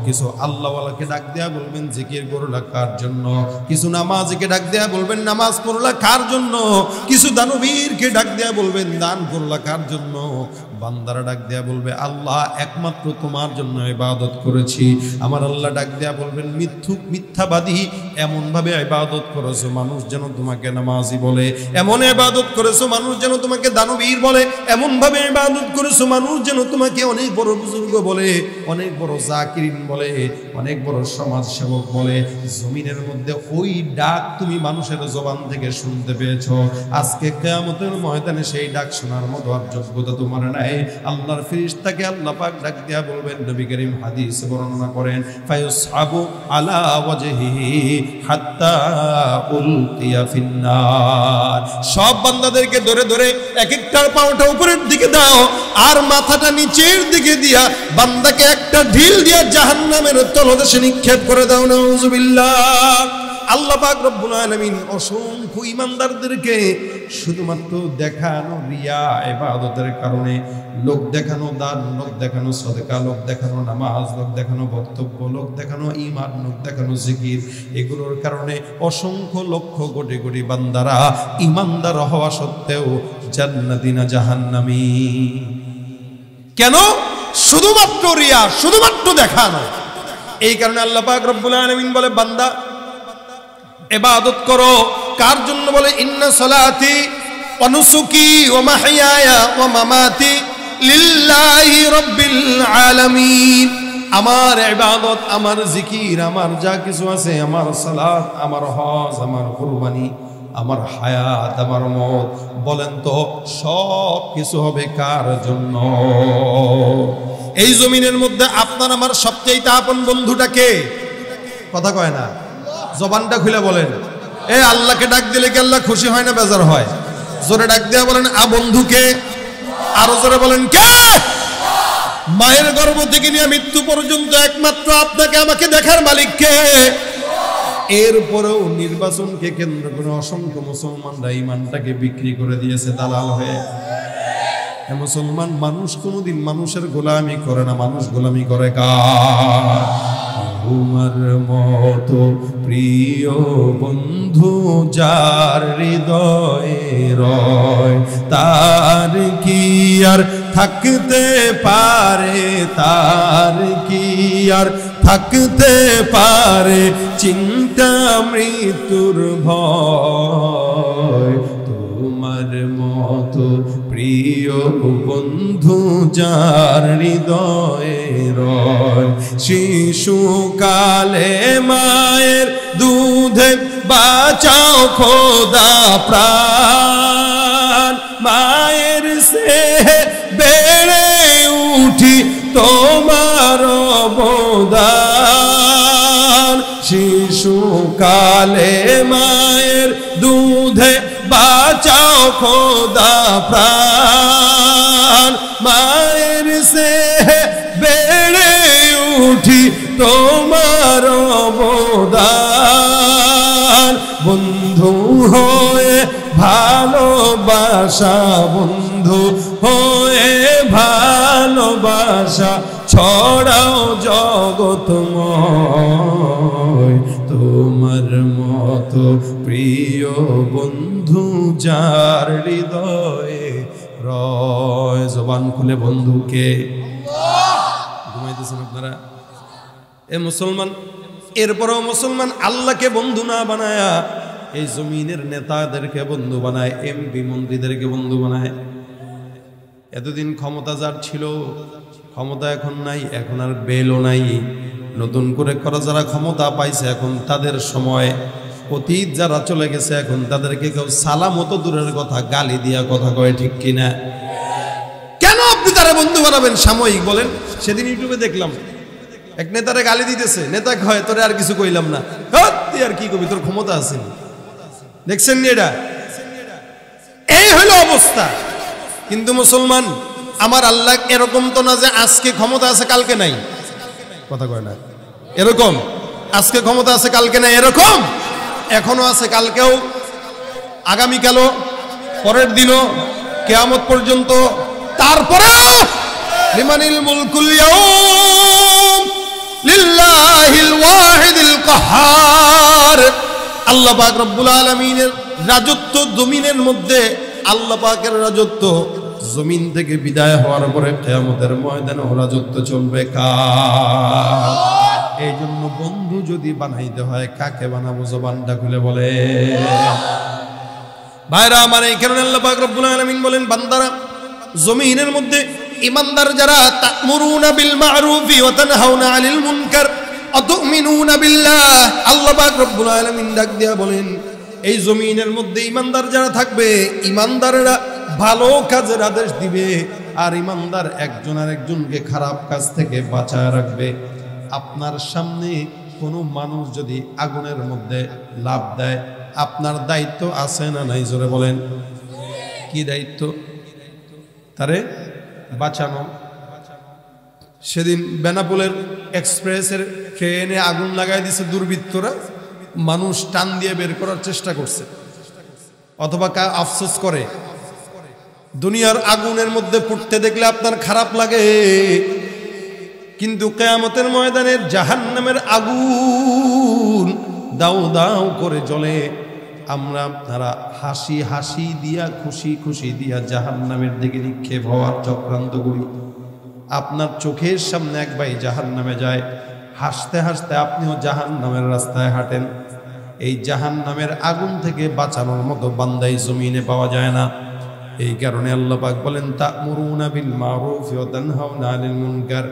কিছু আল্লাহওয়ালাকে ডাক দেয়া বলবেন জিকির করলা কার জন্য? কিছু নামাজকে ডাক দেয়া বলবেন নামাজ পড়লা কার জন্য? কিছু দানবীরকে ডাক দেয়া বলবেন দান করলা কার জন্য? বান্দারা ডাক দেয়া বলবে আল্লাহ একমাত্র তোমার জন্য ইবাদত করেছি। আমার আল্লাহ ডাক দেয়া বলবেন মিথ্যাবাদী, এমন ভাবে ইবাদত করেছো মানুষ যেন তোমাকে নামাজি বলে, এমন ইবাদত করেছো মানুষ যেন তোমাকে দানবীর বলে, এমন ভাবে ইবাদত করেছো মানুষ যেন তোমাকে অনেক বড় বুজুর্গ বলে, অনেক বড় জাকিরিন বলে, অনেক বড় সমাজ সেবক বলে। জমিনের মধ্যে ওই ডাক তুমি মানুষের জবান থেকে শুনতে পেয়েছো। আজকে কিয়ামতের ময়দানে সেই ডাক শোনার মতো আর যোগ্যতা তোমার নাই। আল্লাহর ফেরেশতাকে আল্লাহ পাক ডাক দিয়া বলবেন, নবী করিম হাদিস বর্ণনা করেন, ফায়ুসহাবু আলা ওয়াজহিহি হাত্তা উলকিয়া ফিন্নার। সব বান্দাদেরকে ধরে ধরে এক একটার পাওটা উপরের দিকে দাও আর মাথাটা নিচের দিকে দিয়া বান্দাকে একটা ঢিল দিয়া জাহান্নামের তলদেশে নিক্ষেপ করে দাও। নাউযুবিল্লাহ। আল্লাহ পাক রব্বুল আলামিন অসংখ্য ইমানদারদেরকে শুধুমাত্র দেখানো রিয়া ইবাদতের কারণে, লোক দেখানো দান, লোক দেখানো সাদকা, লোক দেখানো নামাজ, লোক দেখানো বক্তব্য, লোক দেখানো ঈমান, লোক দেখানো জিকির, এগুলোর কারণে অসংখ্য লক্ষ কোটি কোটি বান্দারা ইমানদার হওয়া সত্ত্বেও জান্নাতি না জাহান্নামী। কেন? শুধুমাত্র রিয়া, শুধুমাত্র দেখানো। এই কারণে আল্লাহ পাক রব্বুল আলামিন বলে বান্দা ইবাদত করো কার জন্য? বলে ইন্না সালাতি ওয়া নুসুকি ওয়া মাহইয়ায়া ওয়া মামাতি লিল্লাহি রাব্বিল আলামিন। আমার ইবাদত, আমার জিকির, আমার যা কিছু আছে, আমার সালাত, আমার হজ, আমার কুরবানি, আমার হায়াত, আমার মওত, বলেন তো সব কিছু হবে কার জন্য? এই জমিনের মধ্যে আপনার আমার সবচেয়ে আপন বন্ধুটা কে? কথা কয় না, জবানটা খুলে বলেন। এ আল্লাহকে ডাক দিলে কি আল্লাহ খুশি হয় না বেজার হয়? জোরে ডাক দেয়া বলেন বন্ধুকে, আরো জোরে বলেন কে? মায়ের গর্ভ থেকে নিয়ে মৃত্যু পর্যন্ত একমাত্র আপনাকে আমাকে দেখার মালিক কে? এরপরেও নির্বাচনকে কেন্দ্র করে অসংখ্য মুসলমানরা ইমানটাকে বিক্রি করে দিয়েছে দালাল হয়ে। মুসলমান মানুষ কোনোদিন মানুষের গোলামি করে না, মানুষ গোলামি করে কার? তোমার মতো প্রিয় বন্ধু যার হৃদয়ে রয়, তার কি আর থাকতে পারে, তার কি আর থাকতে পারে চিন্তা মৃত্যুর ভয়। তোমার মতো প্রিয় বন্ধু যার হৃদয়ে রয়, শিশুকালে মায়ের দুধে বাঁচাও খোদা প্রাণ, মায়ের সে বেড়ে উঠি তোমার অবদান। শিশুকালে মায়ের দুধে বাঁচাও খোদা প্রাণ, মায়ের সে বেড়ে উঠি তোমার অবদান। বন্ধু হয়ে ভালোবাসা, বন্ধু হয়ে ভালোবাসা ছড়াও জগৎময়। তোমার মতো প্রিয় বন্ধু যার হৃদয়ে রয়। জবান খুলে বন্ধুকে। ঘুমাইতেছেন আপনারা? এ মুসলমান, এরপরও মুসলমান আল্লাহকে বন্ধু না বানায়া এই জমিনের নেতাদেরকে বন্ধু বানায়, এমপি মন্ত্রীদেরকে বন্ধু বানায়। এতদিন ক্ষমতা যার ছিল, ক্ষমতা এখন নাই, এখন আর বেলও নাই। নতুন করে যারা ক্ষমতা পাইছে এখন তাদের সময়, অতীত যারা চলে গেছে এখন তাদেরকে কেউ সালাম তো দূরের কথা গালি দিয়া কথা কয়, ঠিক কিনা? কেন আপনি তারা বন্ধু বানাবেন সাময়িক? বলেন। সেদিন ইউটিউবে দেখলাম এক নেতারে গালি দিতেছে, নেতা কয় তোরে আর কিছু কইলাম না। তুই আর কি কবি, তোর ক্ষমতা আছে। দেখছেন নি এটা? এই হলো অবস্থা। কিন্তু মুসলমান, আমার আল্লাহ এরকম তো না যে আজকে ক্ষমতা আছে কালকে নাই। কথা কয় না এরকম, আজকে ক্ষমতা আছে কালকে নাই এরকম। এখনো আছে, কালকেও, আগামীকালও, পরের দিনও, কিয়ামত পর্যন্ত। তারপরেও লিমানিল মুলকুল ইয়াউম লিল্লাহিল ওয়াহিদিল কাহ্হার, আল্লাহ পাক রব্বুল আলামিনের রাজত্ব জমিনের মধ্যে, আল্লাহ পাকের রাজত্ব জমিন থেকে বিদায় হওয়ার পরে কিয়ামতের ময়দানে রাজত্ব চলবে কার? এই জন্য বন্ধু যদি বানাইতে হয় কাকে বানাবো? জবানটা খুলে বলে। ভাইরা আমার, এই কারণে আল্লাহ পাক রব্বুল আলামিন বলেন, বান্দারা জমিনের মধ্যে ইমানদার যারা, তা'মুরুনা বিল মা'রুফি ওয়া তানহাউনা আনিল মুনকার ওয়া তু'মিনুনা বিল্লাহ, আল্লাহ পাক রব্বুল আলামিন ডাক দিয়া বলেন, এই জমিনের মধ্যে ইমানদার যারা থাকবে, ইমানদাররা ভালো কাজের আদেশ দিবে, আর ইমানদার একজন আরেকজনকে খারাপ কাজ থেকে বাঁচায় রাখবে। আপনার সামনে কোনো মানুষ যদি আগুনের মধ্যে লাফ দেয়, আপনার দায়িত্ব আছে না নাই? জোরে বলেন, কি দায়িত্ব? তারে বাঁচানো। সেদিন বেনাপোলের এক্সপ্রেসের ট্রেনে আগুন লাগাই দিছে দুর্বৃত্তরা, মানুষ টান দিয়ে বের করার চেষ্টা করছে, অথবা আফসোস করে। দুনিয়ার আগুনের মধ্যে পড়তে দেখলে আপনার খারাপ লাগে, কিন্তু কিয়ামতের ময়দানে জাহান্নামের আগুন দাউ দাউ করে জ্বলে। আমরা আপনারা হাসি হাসি দিয়া, খুশি খুশি দিয়া জাহান্নামের দিকে নিক্ষেপ হওয়ার চক্রান্ত করি। আপনার চোখের সামনে এক ভাই জাহান্নামে যায়, হাসতে হাসতে আপনিও জাহান্নামের রাস্তায় হাঁটেন। এই জাহান্নামের আগুন থেকে বাঁচানোর মতো বান্দাই জমিনে পাওয়া যায় না। এই কারণে আল্লাহ পাক বলেন, তা'মুরুনা বিল মা'রুফি ওয়া তানহাউনা আনিল মুনকার,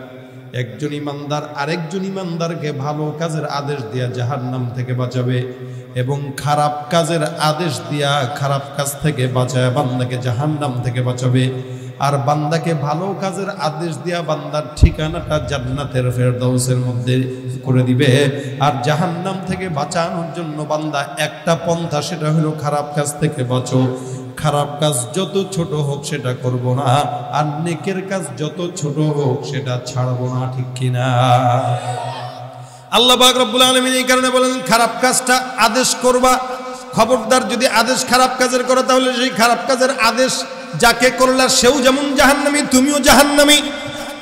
একজন ইমানদার আরেকজন ইমানদারকে ভালো কাজের আদেশ দিয়া জাহান্নাম থেকে বাঁচাবে, এবং খারাপ কাজের আদেশ দিয়া খারাপ কাজ থেকে বাঁচায় বান্দাকে জাহান্নাম থেকে বাঁচাবে। আর বান্দাকে ভালো কাজের আদেশ দিয়া বান্দার ঠিকানাটা জান্নাতের ফেরদাউসের মধ্যে করে দিবে। আর জাহান্নাম থেকে বাঁচানোর জন্য বান্দা একটা পন্থা, সেটা হলো খারাপ কাজ থেকে বাঁচো। খারাপ কাজ যত ছোট হোক সেটা করব না, আর নেকের কাজ যত ছোট হোক সেটা ছাড়বো না, ঠিক কিনা? আল্লাহ পাক রব্বুল আলামিন এই কারণে বলেন, খারাপ কাজটা আদেশ করবা, খবরদার যদি আদেশ খারাপ কাজের করো, তাহলে সেই খারাপ কাজের আদেশ যাকে করলা সেও যেমন জাহান্নামী, তুমিও জাহান্নামী।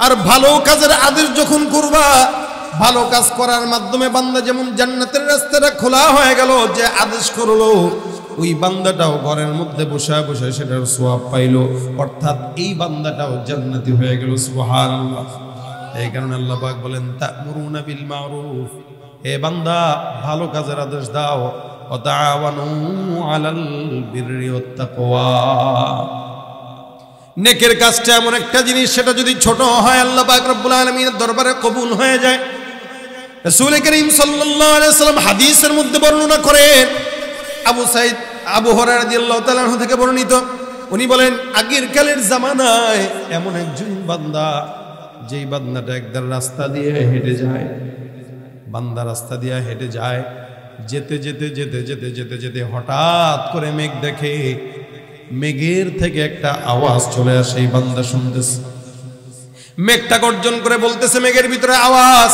আর ভালো কাজের আদেশ যখন করবা, ভালো কাজ করার মাধ্যমে বান্দা যেমন জান্নাতের রাস্তাটা খোলা হয়ে গেল, যে আদেশ করলো ওই বান্দাটাও ঘরের মধ্যে বসে বসে সেটার সওয়াব পাইলো, অর্থাৎ এই বান্দাটাও জান্নাতি হয়ে গেল। সুবহানাল্লাহ। এই কারণে আল্লাহ পাক বলেন, তা'মুরুনা বিল মা'রুফ, হে বান্দা ভালো কাজের আদেশ দাও, ওয়া তাআওয়ানু আলাল বিররি ওয়াত তাকওয়া। নেকের কাজটা এমন একটা জিনিস, সেটা যদি ছোট হয় আল্লাহ পাক রব্বুল আলামিনের দরবারে কবুল হয়ে যায়। রাসূল করিম সাল্লাল্লাহু আলাইহি ওয়াসাল্লাম হাদিসের মধ্যে বর্ণনা করেন, আবু হুরায়রা রাদিয়াল্লাহু তাআলা আনহু থেকে বর্ণিত, উনি বলেন, আগের কালের জামানায় এমন একজন বান্দা, যেই বান্দাটা একদার রাস্তা দিয়ে হেঁটে যায়, বান্দা রাস্তা দিয়ে হেঁটে যায়, যেতে যেতে যেতে যেতে যেতে যেতে হঠাৎ করে মেঘ দেখে, মেঘের থেকে একটা আওয়াজ চলে আসে, এই বান্দা শুনতেছে। মেঘটা গর্জন করে বলতেছে, মেঘের ভিতরে আওয়াজ।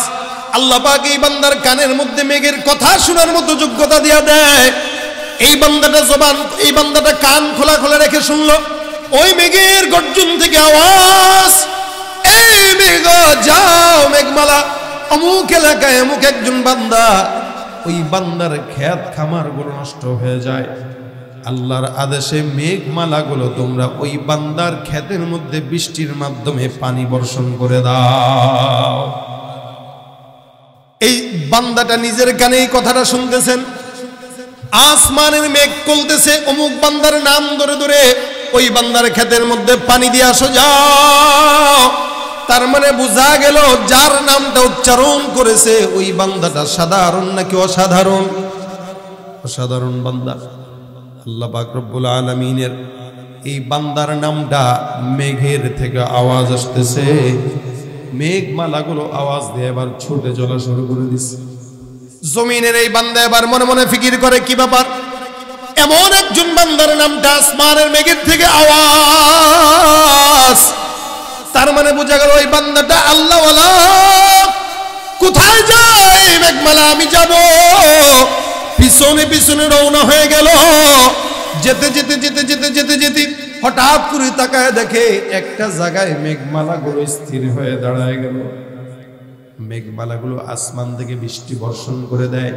আল্লাহ পাক এই বান্দার কানের মধ্যে মেঘের কথা শোনার মতো যোগ্যতা দিয়া দেয়। এই বান্দাটা কান খোলা খোলা রেখে শুনলো, ওই মেঘের গর্জন থেকে আওয়াজ, এই মেঘ যাও, মেঘমালা অমুক এলাকায় অমুক একজন বান্দা, ওই বান্দার ক্ষেত খামার গুলো নষ্ট হয়ে যায়। আল্লাহর আদেশে মেঘমালাগুলো তোমরা ওই বান্দার ক্ষেতের মধ্যে বৃষ্টির মাধ্যমে পানি বর্ষণ করে দাও। এই বান্দাটা নিজের কানে এই কথাটা শুনতেছেন, আসমানের মেঘ বলতেছে অমুক বান্দার নাম ধরে ধরে ওই বান্দার ক্ষেতের মধ্যে পানি দিয়ে আসো যাও। তার মানে বোঝা গেল যার নামটা উচ্চারণ করেছে ওই বান্দাটা সাধারণ নাকি অসাধারণ? অসাধারণ বান্দা। আল্লাহ পাক রব্বুল আলামিনের এই বান্দার নামটা মেঘের থেকে আওয়াজ আসতেছে, মেঘমালাগুলো আওয়াজ দিয়ে এবার ছুটে চলা শুরু করে দিচ্ছে। জমিনের এই বান্দা এবার মনে মনে ফিকির করে, কি ব্যাপার, এমন একজন বান্দার নামটা আসমানের মেঘের থেকে আওয়াজ। তার মানে বোঝা গেল ওই বান্দাটা আল্লাহওয়ালা। কোথায় যায় মেঘমালা? আমি যাব। পিছ পিছনে পিছনে রওনা হয়ে গেল। যেতে যেতে যেতে যেতে যেতে যেতে হঠাৎ করে তাকায় দেখে একটা জায়গায় মেঘমালাগুলো স্থির হয়ে দাঁড়ায় গেল। মেঘমালাগুলো আসমান থেকে বৃষ্টি বর্ষণ করে দেয়।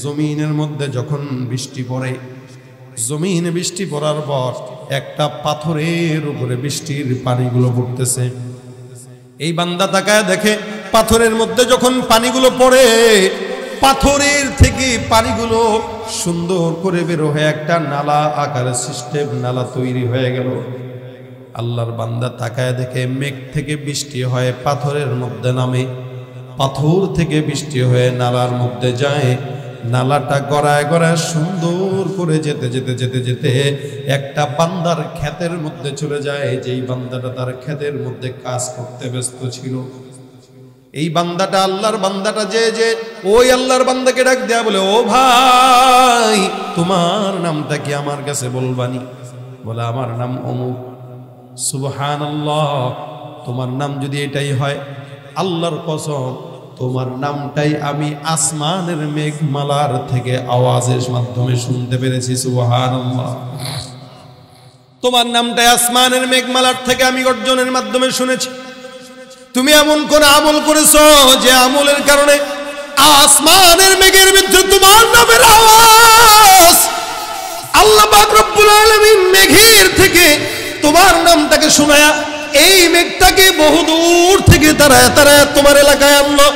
জমিনের মধ্যে যখন বৃষ্টি পড়ে, জমিনে বৃষ্টি পড়ার পর একটা পাথরের উপরে বৃষ্টির পানিগুলো পড়তেছে। এই বান্দা তাকায় দেখে পাথরের মধ্যে যখন পানিগুলো পড়ে, পাথরের থেকে পানিগুলো সুন্দর করে বের হয়ে একটা নালা আকারের সিস্টেম নালা তৈরি হয়ে গেল। আল্লাহর বান্দা তাকায় দেখে মেঘ থেকে বৃষ্টি হয় পাথরের মধ্যে নামে, পাথর থেকে বৃষ্টি হয়ে নালার মধ্যে যায়। নালাটা গড়ায় গড়ায় সুন্দর করে যেতে যেতে যেতে যেতে একটা বান্দার ক্ষেতের মধ্যে চলে যায়। যেই বান্দাটা তার ক্ষেতের মধ্যে কাজ করতে ব্যস্ত ছিল, এই বান্দাটা আল্লাহর বান্দাটা যে ওই আল্লাহর বান্দাকে ডাক দেয়া বলে, ও ভাই তোমার নামটা কি আমার কাছে বলবানি? বলে আমার নাম অমুক। সুবহানাল্লাহ, তোমার নাম যদি এটাই হয়, আল্লাহর কসম তোমার নামটাই আমি আসমানের মেঘমালার থেকে আওয়াজের মাধ্যমে শুনতে পেরেছি। সুবহানাল্লাহ, তোমার নামটাই আসমানের মেঘমালার থেকে আমি গর্জনের মাধ্যমে শুনেছি। তুমি এমন কোন আমল করেছো যে আমলের কারণে আসমানের মেঘের ভিতরে তোমার নামের আওয়াজ, আল্লাহ পাক রব্বুল আলামিন মেঘের থেকে তোমার নামটাকে শোনায়া এই মেঘটাকে বহুদূর থেকে তারায় তারায় তোমার এলাকায় আনলো।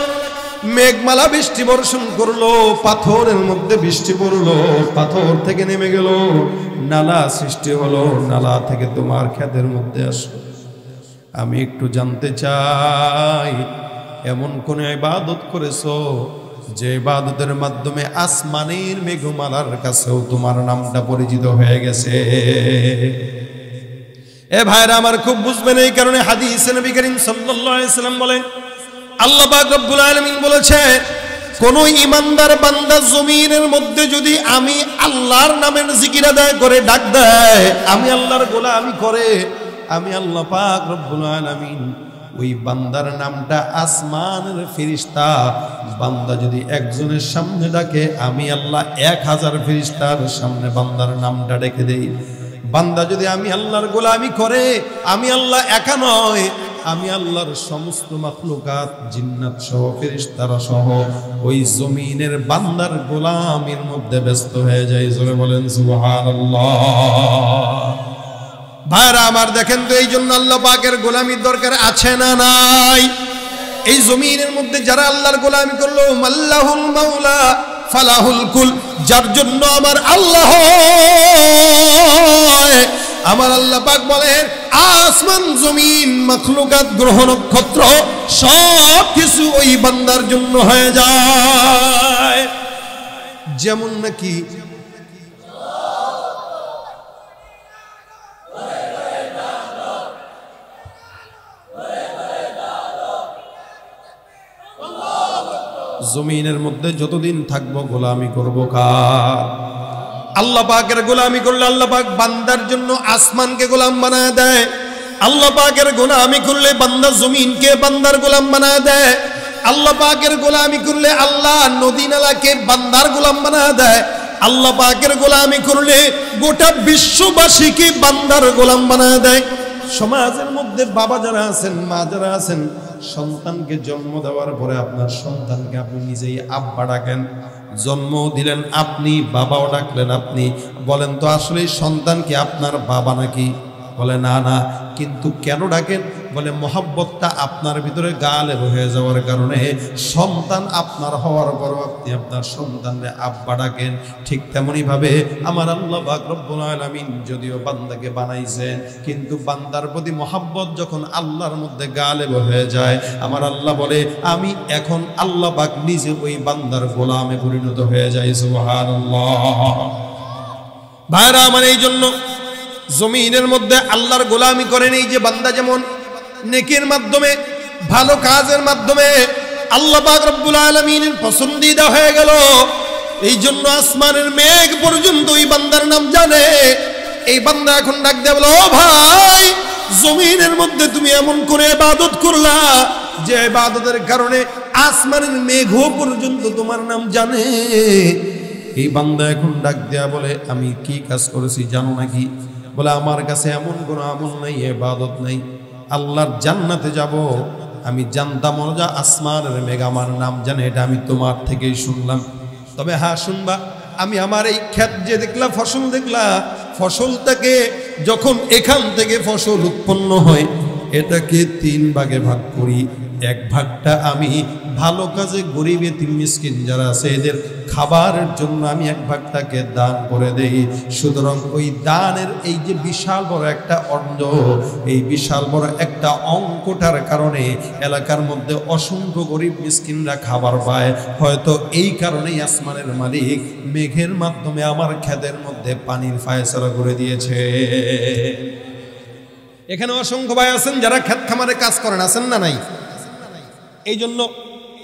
মেঘমালা বৃষ্টি বর্ষণ করলো, পাথরের মধ্যে বৃষ্টি পড়লো, পাথর থেকে নেমে গেল, নালা সৃষ্টি হলো, নালা থেকে তোমার ক্ষেতের মধ্যে আসলো। আমি একটু জানতে চাই, এমন কোন ইবাদত করেছো যে ইবাদতের মাধ্যমে আসমানের মেঘমালার কাছেও তোমার নামটা পরিচিত হয়ে গেছে? এ ভাইরা আমার, খুব বুঝবেন। এই কারণে হাদিসে নবী করিম সাল্লাল্লাহু আলাইহি সাল্লাম বলেন, আল্লাহ পাক রব্বুল আলামিন বলেছে, কোন ইমানদার বান্দা জমিনের মধ্যে যদি আমি আল্লাহর নামের জিকির আদায় করে ডাক দেয়, আমি আল্লাহর গোলামি করে, আমি আল্লাহ পাক রব্বুল আলামিন ওই বান্দার নামটা আসমানের ফেরেশতা, বান্দা যদি একজনের সামনে ডাকে, আমি আল্লাহ 1000 ফেরেশতার সামনে বান্দার নামটা ডেকে দেই। বান্দা যদি আমি আল্লাহর গোলামি করে, আমি আল্লাহ একা নয়, আমি আল্লাহর সমস্ত মাখলুকাত জিন্নাত সহ ফেরেশতারা সহ ওই জমিনের বান্দার গোলামির মধ্যে ব্যস্ত হয়ে যায়। জোরে বলেন সুবহানাল্লাহ। ভাইরা আমার, দেখেন তো, এই জন্য আল্লাহ পাকের গোলামির দরকার আছে না নাই? এই জমিনের মধ্যে যারা আল্লাহর গোলামি করলো, মাল্লাহুল মাওলা ফালাহুল কুল, যার জন্য আমার আল্লাহ, আমার আল্লাহ পাক বলেন আসমান জমিন মাখলুকাত গ্রহ নক্ষত্র সব কিছু ওই বান্দার জন্য হয়ে যায়। যেমন নাকি জমিনের মধ্যে যতদিন থাকবো গোলামি করব কার? আল্লাহ পাকের গোলামি করলে আল্লাহ পাক বান্দার জন্য আসমানকে গোলাম বানায় দেয়। আল্লাহ পাকের গোলামি করলে বান্দা জমিনকে বান্দার গোলাম বানায় দেয়। আল্লাহ পাকের গোলামি করলে আল্লাহ নদী নালাকে বান্দার গোলাম বানায় দেয়। আল্লাহ পাকের গোলামি করলে গোটা বিশ্ববাসীকে বান্দার গোলাম বানায় দেয়। সমাজের মধ্যে বাবা যারা আছেন, মা যারা আছেন, সন্তানকে জন্ম দেওয়ার পরে আপনার সন্তানকে আপনি নিজেই আব্বা ডাকেন, জন্ম দিলেন আপনি, বাবাও ডাকলেন আপনি। বলেন তো আসলে সন্তান কি আপনার বাবা নাকি? বলে না না। কিন্তু কেন ডাকেন? বলে মহব্বতটা আপনার ভিতরে গালে হয়ে যাওয়ার কারণে সন্তান আপনার হওয়ার পরও আপনি আপনার সন্তানকে আব্বা ডাকেন। ঠিক তেমনি ভাবে আমার আল্লাহ পাক রব্বুল আলামিন যদিও বান্দাকে বানাইছেন, কিন্তু বান্দার প্রতি মহব্বত যখন আল্লাহর মধ্যে গালে হয়ে যায়, আমার আল্লাহ বলে আমি এখন আল্লাহ পাক নিজে ওই বান্দার গোলামে পরিণত হয়ে যায়। সুবহানাল্লাহ। ভাইরা আমার, এই জন্য জমিনের মধ্যে আল্লাহর গোলামি করেন এই যে বান্দা, যেমন নেকির মাধ্যমে, ভালো কাজের মাধ্যমে আল্লাহ পাক রব্বুল আলামিনের পছন্দিদা হয়ে গেল। এই জন্য আসমানের মেঘ পর্যন্ত ওই বান্দার নাম জানে। এই বান্দা এখন ডাক দেয়া বলো, ও ভাই, জমিনের মধ্যে তুমি এমন করে ইবাদত করলা যে ইবাদতের কারণে আসমানের মেঘ পর্যন্ত তোমার নাম জানে। এই বান্দা এখন ডাক দেয়া বলে, আমি কি কাজ করেছি জানো নাকি? বলে, আমার কাছে এমন কোনো আমল নাই, ইবাদত নাই, আল্লাহর জান্নাতে যাব আমি জানতাম না। আসমানের মেঘ আমার নাম জানে, এটা আমি তোমার থেকেই শুনলাম। তবে হ্যাঁ শুনবা, আমি আমার এই ক্ষেত যে দেখলা, ফসল দেখলা, ফসলটাকে যখন এখান থেকে ফসল উৎপন্ন হয় এটাকে 3 ভাগে ভাগ করি। 1 ভাগটা আমি ভালো কাজে, গরিব এতিম মিসকিন যারা আছে এদের খাবারের জন্য আমি 1 ভাগটাকে দান করে দেই। সুতরাং ওই দানের এই যে বিশাল বড় একটা অঙ্গ, এই বিশাল বড় একটা অঙ্কটার কারণে এলাকার মধ্যে অসংখ্য গরিব মিসকিনরা খাবার পায়। হয়তো এই কারণেই আসমানের মালিক মেঘের মাধ্যমে আমার ক্ষেতের মধ্যে পানির ফায়সালা করে দিয়েছে। এখানে অসংখ্য ভাই আছেন যারা ক্ষেত খামারে কাজ করেন, আছেন না নাই? এই জন্য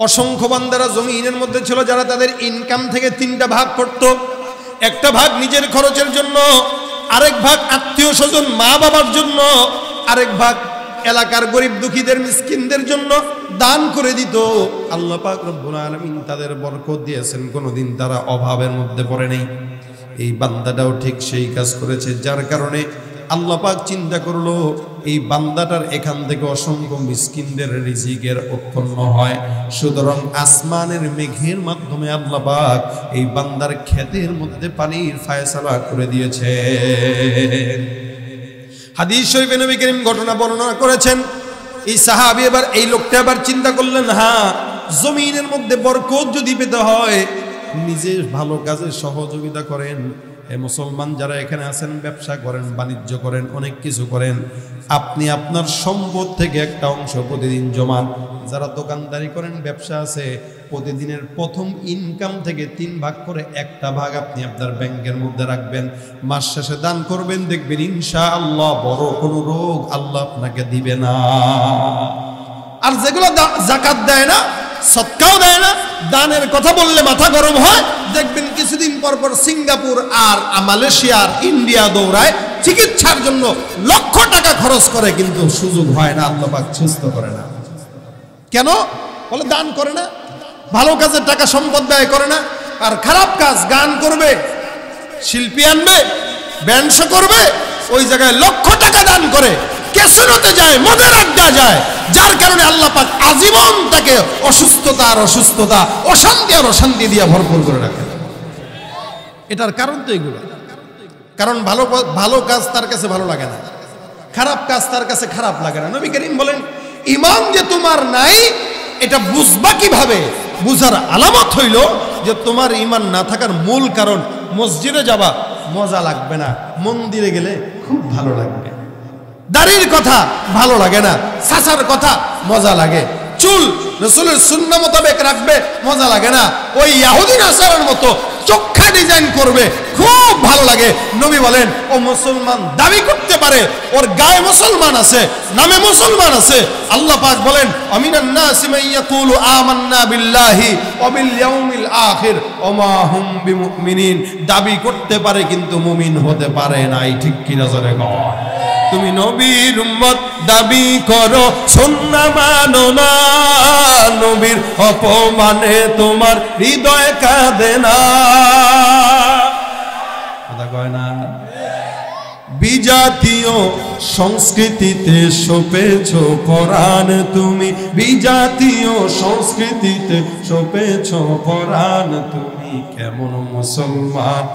অসংখ্য বান্দারা জমিনের মধ্যে ছিল যারা তাদের ইনকাম থেকে 3টা ভাগ করত। 1টা ভাগ নিজের খরচের জন্য, আরেক ভাগ আত্মীয় স্বজন মা বাবার জন্য, আরেক ভাগ এলাকার গরিব দুঃখীদের মিসকিনদের জন্য দান করে দিত। আল্লাহ পাক রব্বুল আলামিন তাদের বরকত দিয়েছেন, কোনোদিন তারা অভাবের মধ্যে পড়ে নেই। এই বান্দাটাও ঠিক সেই কাজ করেছে, যার কারণে আল্লাহ পাক চিন্তা করলো এই বান্দাটার এখান থেকে অসংখ্য মিসকিনদের রিজিকের উৎপন্ন হয়। সুতরাং আসমানের মেঘের মাধ্যমে আল্লাহ পাক এই বান্দার ক্ষেতের মধ্যে পানির ফায়সালা করে দিয়েছে। হাদিস শরীফে নবী করিম ঘটনা বর্ণনা করেছেন। এই সাহাবী এবার এই লোকটা আবার চিন্তা করলেন, হ্যাঁ জমিনের মধ্যে বরকত যদি পেতে হয় নিজের ভালো কাজে সহযোগিতা করেন। মুসলমান যারা এখানে আছেন, ব্যবসা করেন, বাণিজ্য করেন, অনেক কিছু করেন, আপনি আপনার সম্পদ থেকে একটা অংশ প্রতিদিন জমান। যারা দোকানদারি করেন, ব্যবসা আছে, প্রতিদিনের প্রথম ইনকাম থেকে 3 ভাগ করে 1টা ভাগ আপনি আপনার ব্যাংকের মধ্যে রাখবেন। মাস শেষে দান করবেন, দেখবেন ইনশাআল্লাহ বড় কোনো রোগ আল্লাহ আপনাকে দিবে না। আর যেগুলো যাকাত দেয় না, সদকাও দেয় না, দানের কথা বললে মাথা গরম হয়, দেখবেন কিছুদিন পর পর সিঙ্গাপুর আর মালয়েশিয়া আর ইন্ডিয়া দৌড়ায় চিকিৎসার জন্য লক্ষ টাকা খরচ করে, কিন্তু সুযোগ হয় না, আল্লাহ পাক সুস্থ করে না। কেন? বলে দান করে না, ভালো কাজের টাকা সম্পদ ব্যয় করে না। আর খারাপ কাজ, গান করবে, শিল্পী আনবে, ব্যান্ড শো করবে, ওই জায়গায় লক্ষ টাকা দান করে, ক্যাসিনোতে যায়, মদের আড্ডা যায়, যার কারণে আল্লাহ পাক আজীবন তাকে অসুস্থতা আর অসুস্থতা, অশান্তি আর অশান্তি দিয়ে ভরপুর করে রাখে। এটার কারণ তো এগুলো। কারণ ভালো কাজ তার কাছে ভালো লাগে না, খারাপ কাজ তার কাছে খারাপ লাগে না। নবী করিম বলেন, ঈমান যে তোমার নাই এটা বুঝবা কিভাবে? বুঝার আলামত হইল যে তোমার ঈমান না থাকার মূল কারণ, মসজিদে যাবা মজা লাগবে না, মন্দিরে গেলে খুব ভালো লাগবে, দাড়ির কথা ভালো লাগে না, চাচার কথা মজা লাগে, চুল রাসূলের সুন্নাহ মোতাবেক রাখবে মজা লাগে না, ওই ইহুদি নাসারার মতো চোখা ডিজাইন করবে খুব ভালো লাগে। নবী বলেন, ও মুসলমান দাবি করতে পারে ওর গায়ে মুসলমান আছে, নামে মুসলমান আছে। আল্লাহ পাক বলেন, আমিনান নাসি মান ইয়াকুলু আমান্না বিল্লাহি ওয়া বিল ইয়াউমিল আখির ওয়া মা হুম বিমুমিনিন। দাবি করতে পারে কিন্তু মুমিন হতে পারে না। ঠিক কি না জোরে কও? তুমি নবীর উম্মত দাবি করো, সুন্নাহ মানো না, নবীর অপমানে তোমার হৃদয় কাঁদে না। কথা কয় না? বিজাতীয় সংস্কৃতিতে সপেছ পরাণ তুমি, বিজাতীয় সংস্কৃতিতে সপেছ পরাণ তুমি। কেমন মুসলমান,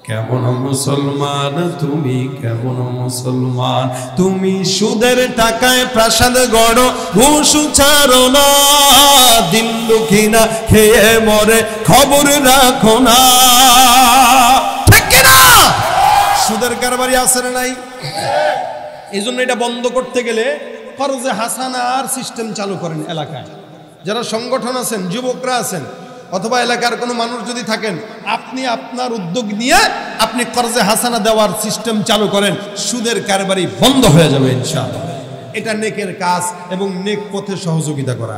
কেমন মুসলমান তুমি, কেমন মুসলমান তুমি? সুদের টাকায় প্রাসাদ গড়, ঘুষ ছাড়ো না, দিন দুঃখী না খেয়ে মরে খবর রাখো না। ঠিক না? সুদের কারবারি আছে না নাই? এই জন্য এটা বন্ধ করতে গেলে কর্জে হাসানার সিস্টেম চালু করেন এলাকায়। যারা সংগঠন আছেন, যুবকরা আছেন, অথবা এলাকার কোনো মানুষ যদি থাকেন, আপনি আপনার উদ্যোগ নিয়ে আপনি কর্জে হাসানা দেওয়ার সিস্টেম চালু করেন, সুদের কারবারি বন্ধ হয়ে যাবে ইনশাআল্লাহ। এটা নেকের কাজ এবং নেক পথে সহযোগিতা করা।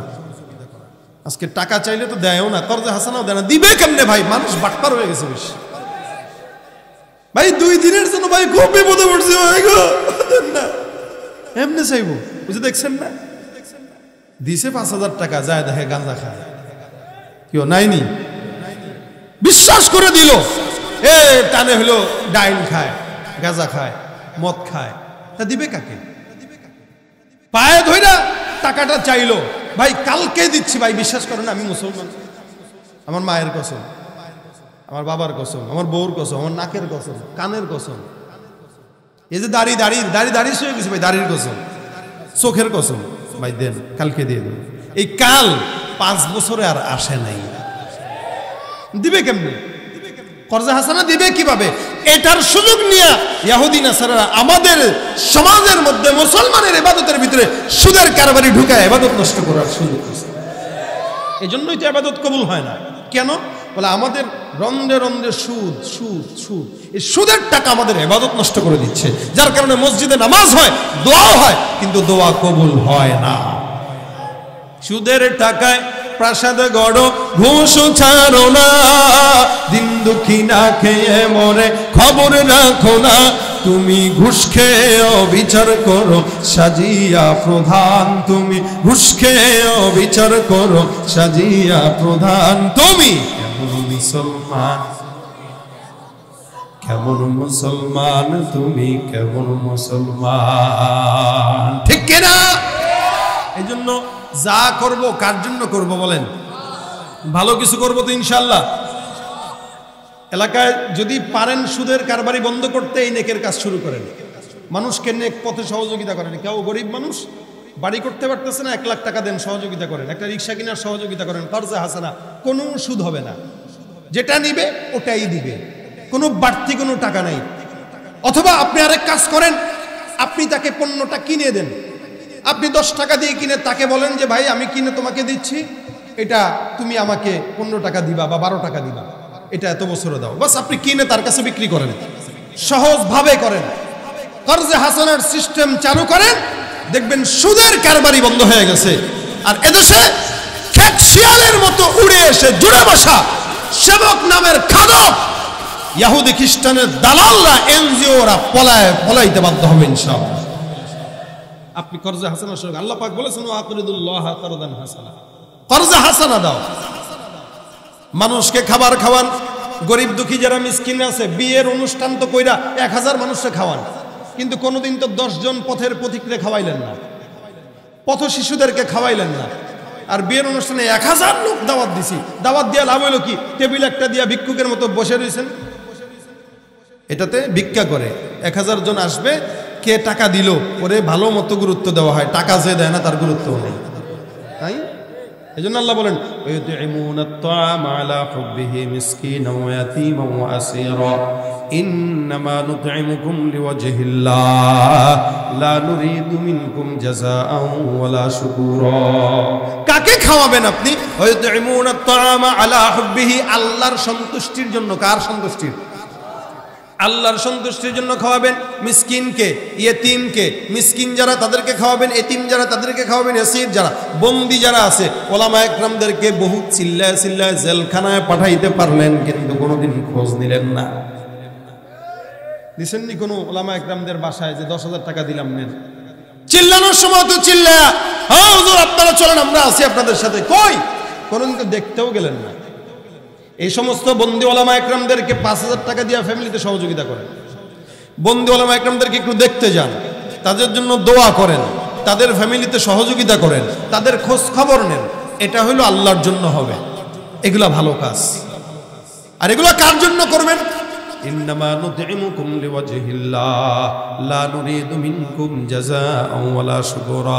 আজকে টাকা চাইলে তো দেয়ও না, কর্জে হাসানাও দেয় না, দিবে কেমনে ভাই? মানুষ বাটপার হয়ে গেছে বেশি ভাই। 2 দিনের জন্য ভাই খুব বিপদে পড়ছে ভাই গো, না এমনি চাইবো, বুঝে দেখছেন না? দিছে 5000 টাকা, যায় দেখে গাঁজা খায়, কেউ নাইনি, বিশ্বাস করে দিল, এ টানে হলো ডাইন খায়, গাঁজা খায়, মদ খায়, তা দিবে কাকে? পায়ে ধইরা টাকাটা চাইলো, ভাই কালকে দিচ্ছি ভাই, বিশ্বাস করেন আমি মুসলমান, আমার মায়ের কসম, আমার বাবার কসম, আমার বউর কসম, আমার নাকের কসম, কানের কসম, এই যে দাড়ি শুয়ে গেছে ভাই, দাড়ির কসম, চোখের কসম, ভাই দেন, কালকে দিয়ে দেন। এই কাল 5 বছরে আর আসে নাই, দিবে কেমনে? কর্জা হাসানা দিবে কিভাবে? এটার সুযোগ নিয়ে ইহুদি নাসারারা আমাদের সমাজের মধ্যে মুসলমানের ইবাদতের ভিতরে সুদের কারবারি ঢুকায় ইবাদত নষ্ট করার সুযোগ আছে। এই জন্যই তো ইবাদত কবুল হয় না। কেন? বলে আমাদের রন্ধ্রে রন্ধ্রে সুদ সুদ সুদ, এই সুদের টাকা আমাদের ইবাদত নষ্ট করে দিচ্ছে, যার কারণে মসজিদে নামাজ হয়, দোয়া হয়, কিন্তু দোয়া কবুল হয় না। সুদের টাকায় প্রাসাদ গড়ো, ঘুষ ছাড়ো না, দিন দুঃখী না খেয়ে মরে খবর রাখো না, তুমি ঘুষ খেয়ে বিচার করো সাজিয়া প্রধান, তুমি ঘুষ খেয়ে বিচার করো সাজিয়া প্রধান। তুমি কেমন মুসলমান, কেমন মুসলমান, তুমি কেমন মুসলমান, ঠিক কিনা? এই জন্য যা করব কার জন্য করব বলেন? ভালো কিছু করব তো ইনশাআল্লাহ। এলাকায় যদি পারেন সুদের কারবারি বন্ধ করতে, এই নেকের কাজ শুরু করেন, মানুষকে নেক পথে সহযোগিতা করেন। কেউ গরিব মানুষ বাড়ি করতে পারতেছে না, 1 লাখ টাকা দেন, সহযোগিতা করেন। একটা রিক্সা কেনার সহযোগিতা করেন, কর্জা হাসানা, কোনো সুদ হবে না, যেটা নিবে ওটাই দিবে, কোনো বাড়তি কোনো টাকা নাই। অথবা আপনি আরেক কাজ করেন, আপনি তাকে পণ্যটা কিনে দেন, আপনি 10 টাকা দিয়ে কিনে তাকে বলেন যে ভাই আমি কিনে তোমাকে দিচ্ছি, এটা তুমি আমাকে 15 টাকা দিবা বা 12 টাকা দিবা, এটা এত বছরে দাও, বাস আপনি কিনে তার কাছে বিক্রি করেন, সহজভাবে করেন, কর্জে হাসানার সিস্টেম চালু করেন, দেখবেন সুদের কারবারি বন্ধ হয়ে গেছে। আর এদেশে খেত শিয়ালের মতো উড়ে এসে জুড়ে বসা সেবক নামের খাদক ইহুদি খ্রিস্টানের দালালরা, এনজিওরা পলাইতে বাধ্য হবে ইনশাআল্লাহ। আপনি কর্জে হাসানা সঙ্গে, আল্লাহ পাক বলেছেন ওয়াকরিদুল্লাহ করদান হাসানা, কর্জে হাসানা দাও, মানুষকে খাবার খাওয়ান, গরিব দুঃখী যারা মিসকিন আছে, বিয়ের অনুষ্ঠান তো কইরা 1000 মানুষকে খাওয়ান, কিন্তু কোনোদিন তো 10 জন পথের পথিকরে খাওয়াইলেন না, পথ শিশুদেরকে খাওয়াইলেন না। আর বিয়ের অনুষ্ঠানে 1000 লোক দাওয়াত দিছি, দাওয়াত দিয়া লাভ হইলো কি? টেবিল একটা দিয়া ভিক্ষুকের মতো বসে রয়েছেন, এটাতে ভিক্ষা করে 1000 জন আসবে, কে টাকা দিল ওরে ভালো মতো গুরুত্ব দেওয়া হয়, টাকা যে দেয় না তার গুরুত্ব নেই। তাই এই জন্য আল্লাহ বলেন ইউতিমুনাত তাআমা আলা হুব্বিহি মিসকিনাও ওয়া ইয়াতীমান ওয়া আসীরা ইন্নামা নুতঈমুকুম লিওয়াজহিল্লাহ লা নুরিদু মিনকুম জাযাআন ওয়ালা শুকুরা। কাকে খাওয়াবেন আপনি? ইউতিমুনাত তাআমা আলা হুব্বিহি, আল্লাহর সন্তুষ্টির জন্য। কার সন্তুষ্টির? আল্লাহর সন্তুষ্টির জন্য খাওয়াবেন। মিসকিনকে, ইয়েতিমকে, মিসকিন যারা তাদেরকে খাওয়াবেন, এতিম যারা তাদেরকে খাওয়াবেন, এসির যারা বন্দি যারা আছে, ওলামা একরামদেরকে বহু চিল্লায় চিল্লায় জেলখানায় পাঠাইতে পারলেন, কিন্তু কোনোদিন খোঁজ নিলেন না। দিছেননি কোনো ওলামা একরামদের বাসায় যে 10,000 টাকা দিলাম নেন? চিল্লানোর সময় তো চিল্লায়া, হ্যাঁ হুজুর আপনারা চলেন আমরা আছি আপনাদের সাথে, কই কোনোদিন তো দেখতেও গেলেন না। এই সমস্ত বন্দি ওলামা একরামদেরকে 5000 টাকা দিয়ে ফ্যামিলিতে সহযোগিতা করেন, বন্দি ওলামা একরামদেরকে একটু দেখতে যান, তাদের জন্য দোয়া করেন, তাদের ফ্যামিলিতে সহযোগিতা করেন, তাদের খোঁজ খবর নেন, এটা হলো আল্লাহর জন্য হবে। এগুলা ভালো কাজ। আর এগুলা কার জন্য করবেন? ইন্নামা নুতঈমুকুম লিওয়াজহিল্লাহ লা নুরিদু মিনকুম জাযাআন ওয়ালা শুকুরা।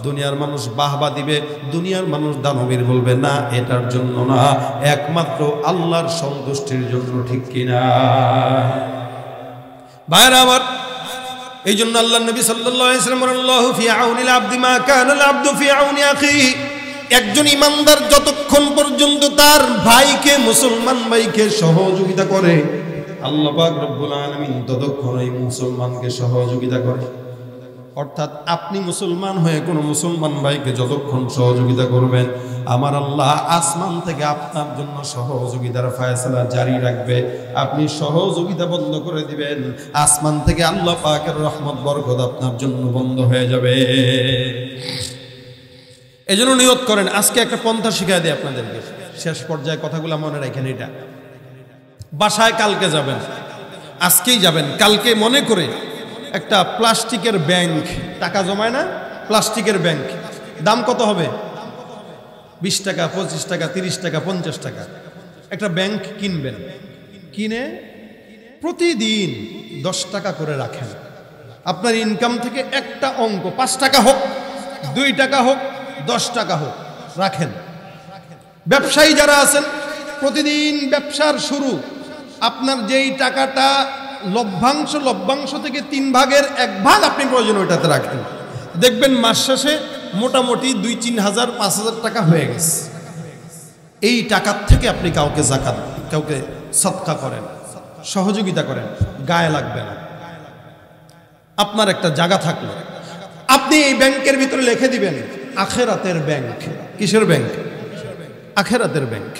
দুনিয়ার মানুষ বাহবা দিবে, দুনিয়ার মানুষ দানবীর বলবে না, এটার জন্য না, একমাত্র আল্লাহর সন্তুষ্টির জন্য, ঠিক কিনা ভাইরা আমার? এই জন্য আল্লাহর নবী সাল্লাল্লাহু আলাইহি ওয়াসাল্লাম বলেন আল্লাহু ফি আউনিল আবদি মা কানাল আবদু ফি আউনি আখিহি। একজন ইমানদার যতক্ষণ পর্যন্ত তার ভাইকে, মুসলমান ভাইকে সহযোগিতা করে, আল্লাহ পাক রব্বুল আলামিন ততক্ষণ এই মুসলমানকে সহযোগিতা করে। অর্থাৎ আপনি মুসলমান হয়ে কোনো মুসলমান ভাইকে যতক্ষণ সহযোগিতা করবেন, আমার আল্লাহ আসমান থেকে আপনার জন্য সহযোগিতার ফয়সালা জারি রাখবে। আপনি সহযোগিতা বন্ধ করে দিবেন, আসমান থেকে আল্লাহ পাকের রহমত বরকত আপনার জন্য বন্ধ হয়ে যাবে। এজন্য নিয়ত করেন, আজকে একটা পন্থা শিখাই দিই আপনাদেরকে, শেষ পর্যায়ে কথাগুলো মনে রাখেন। এটা বাসায় কালকে যাবেন, আজকেই যাবেন, কালকে মনে করে একটা প্লাস্টিকের ব্যাংক, টাকা জমায় না প্লাস্টিকের ব্যাংক, দাম কত হবে? 20 টাকা, 25 টাকা, 30 টাকা, 50 টাকা একটা ব্যাংক কিনবেন। কিনে প্রতিদিন 10 টাকা করে রাখেন। আপনার ইনকাম থেকে একটা অঙ্ক, 5 টাকা হোক, 2 টাকা হোক, 10 টাকা হোক, রাখেন। ব্যবসায়ী যারা আছেন, প্রতিদিন ব্যবসার শুরু আপনার যেই টাকাটা লভ্যাংশ থেকে 3 ভাগের 1 ভাগ আপনি প্রয়োজন ওইটাতে রাখেন। দেখবেন মাস শেষে মোটামুটি 2-3 হাজার 5 হাজার টাকা হয়ে গেছে। এই টাকার থেকে আপনি কাউকে যাকাত, কাউকে সদকা করেন, সহযোগিতা করেন, গায়ে লাগবে না। আপনার একটা জায়গা থাকলো, আপনি এই ব্যাংকের ভিতরে লিখে দিবেন আখেরাতের ব্যাংক। কিসের ব্যাংক? আখেরাতের ব্যাংক।